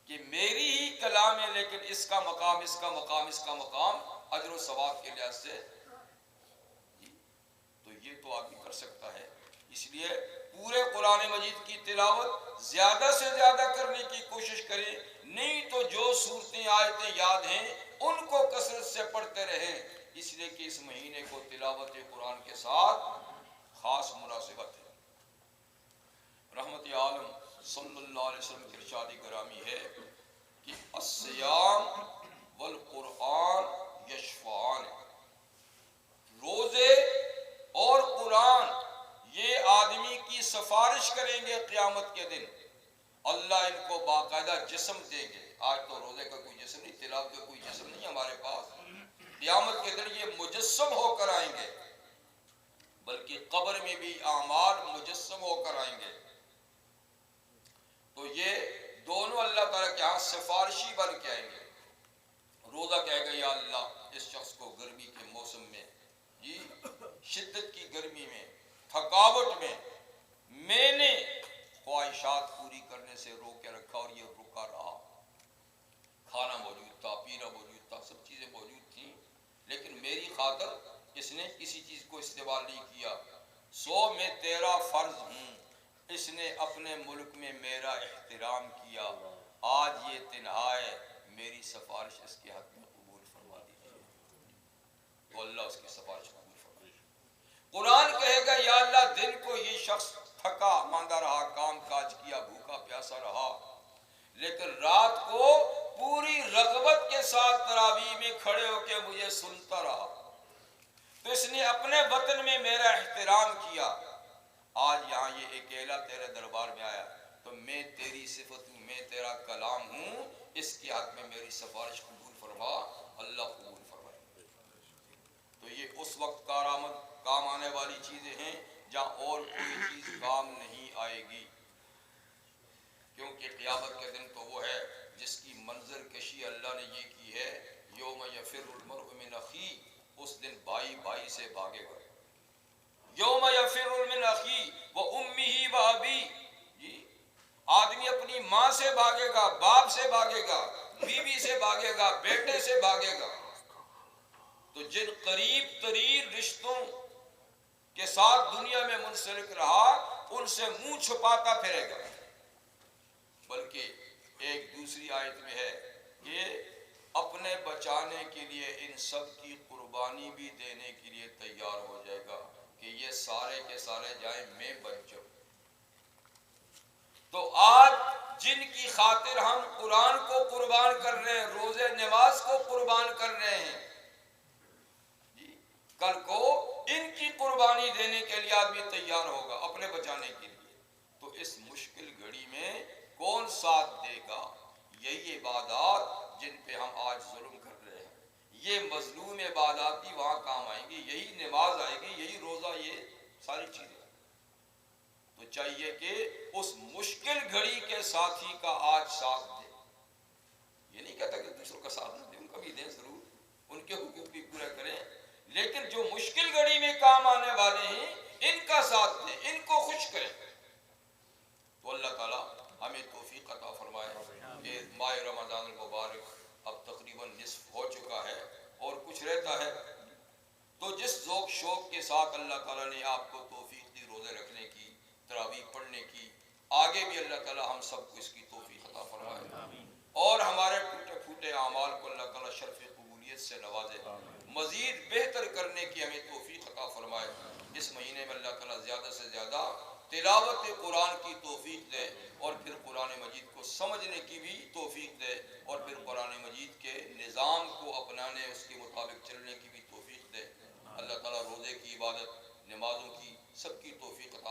کہ میری ہی کلام ہے لیکن اس کا مقام, اس کا مقام, اس کا مقام اجر و ثواب کے لحاظ سے. تو یہ تو آدمی کر سکتا ہے. اس لیے پورے قرآن مجید کی تلاوت زیادہ سے زیادہ کرنے کی کوشش کریں, نہیں تو جو صورتیں آیتیں یاد ہیں ان کو کثرت سے پڑھتے رہیں. اس لیے کہ اس مہینے کو تلاوت قرآن کے ساتھ خاص مناسبت ہے. رحمت عالم صلی اللہ علیہ وسلم کی ارشاد گرامی ہے کہ الصیام والقرآن یشفعان, روزے اور قرآن یہ آدمی کی سفارش کریں گے قیامت کے دن. اللہ ان کو باقاعدہ جسم دیں گے. آج تو روزے کا کوئی جسم نہیں, تلاوت کا کوئی جسم نہیں ہمارے پاس. قیامت کے دن یہ مجسم ہو کر آئیں گے, بلکہ قبر میں بھی اعمال مجسم ہو کر آئیں گے. تو یہ دونوں اللہ تعالیٰ کے ہاں سفارشی بن کے آئیں گے. روزہ کہے گا یا اللہ اس شخص کو گرمی کے موسم میں, جی شدت کی گرمی میں, تھکاوٹ میں نے خواہشات پوری کرنے سے روک کے رکھا اور یہ رکا رہا, کھانا موجود استعمال نہیں کیا. سو میں تیرا فرض ہوں، اس نے اپنے ملک میں میرا احترام کیا، آج یہ تنہا ہے، میری سفارش اس کے حق میں قبول فرما دیجیے. تو اللہ اس کی سفارش قبول فرمائے. قرآن کہے گا یا اللہ دن کو یہ شخص تھکا ماندہ رہا، کام کاج کیا، بھوکا پیاسا رہا، لیکن رات کو پوری رغبت کے ساتھ تراویح میں کھڑے ہو کے مجھے سنتا رہا، تو اس نے اپنے وطن میں میرا احترام کیا. آج یہاں یہ اکیلا تیرے دربار میں آیا، تو میں تیری صفت ہوں، میں تیرا کلام ہوں، اس کے حق میں میری سفارش قبول فرما. اللہ قبول فرمائے. تو یہ اس وقت کارآمد کام آنے والی چیزیں ہیں جہاں اور کوئی چیز کام نہیں آئے گی، کیونکہ قیامت کے دن تو وہ ہے جس کی منظر کشی اللہ نے یہ کی ہے، یوم یفر المرء من اخیہ، اس دن بھائی بھائی سے بھاگے گا. یوم یفر من اخیہ و امہ و ابیہ، جی آدمی اپنی ماں سے بھاگے گا، باپ سے بھاگے گا، بیوی سے بھاگے گا، بیٹے سے بھاگے گا. تو جن قریب ترین رشتوں کے ساتھ دنیا میں منسلک رہا ان سے منہ چھپاتا پھرے گا. بلکہ ایک دوسری آیت میں ہے کہ اپنے بچانے کے لیے ان سب کی قربانی بھی دینے کے لیے تیار ہو جائے گا کہ یہ سارے کے سارے جائیں میں بچ جاؤں. تو آج جن کی خاطر ہم قرآن کو قربان کر رہے ہیں، روزے نماز کو قربان کر رہے ہیں، کل کو ان کی قربانی دینے کے لیے آدمی تیار ہوگا اپنے بچانے کے لیے. تو اس مشکل گھڑی میں کون ساتھ دے گا؟ یہی عبادات جن پہ ہم آج ظلم کر رہے ہیں، یہ مظلوم عبادات بھی وہاں کام آئیں گی. یہی نماز آئے گی، یہی روزہ، یہ ساری چیزیں. تو چاہیے کہ اس مشکل گھڑی کے ساتھی کا آج ساتھ دے. یہ نہیں کہتا کہ دوسروں کا ساتھ نہ دیں، ان کا بھی دیں ضرور، ان کے حقوق بھی پورا کریں، لیکن جو مشکل گھڑی میں کام آنے والے ہیں ان کا ساتھ دیں، ان کو خوش کریں. تو اللہ تعالیٰ ہمیں توفیق عطا فرمائے. کہ ماہ رمضان المبارک اب تقریباً نصف ہو چکا ہے اور کچھ رہتا ہے، تو جس ذوق شوق کے ساتھ اللہ تعالیٰ نے آپ کو توفیق دی روزے رکھنے کی، تراویح پڑھنے کی، آگے بھی اللہ تعالیٰ ہم سب کو اس کی توفیق عطا فرمائے اور ہمارے ٹوٹے پھوٹے اعمال کو اللہ تعالیٰ شرف قبولیت سے نوازے، مزید بہتر کرنے کی ہمیں توفیق عطا فرمائے. اس مہینے میں اللہ تعالیٰ زیادہ سے زیادہ تلاوت قرآن کی توفیق دے اور پھر قرآن مجید کو سمجھنے کی بھی توفیق دے اور پھر قرآن مجید کے نظام کو اپنانے، اس کے مطابق چلنے کی بھی توفیق دے. اللہ تعالیٰ روزے کی عبادت، نمازوں کی، سب کی توفیق عطا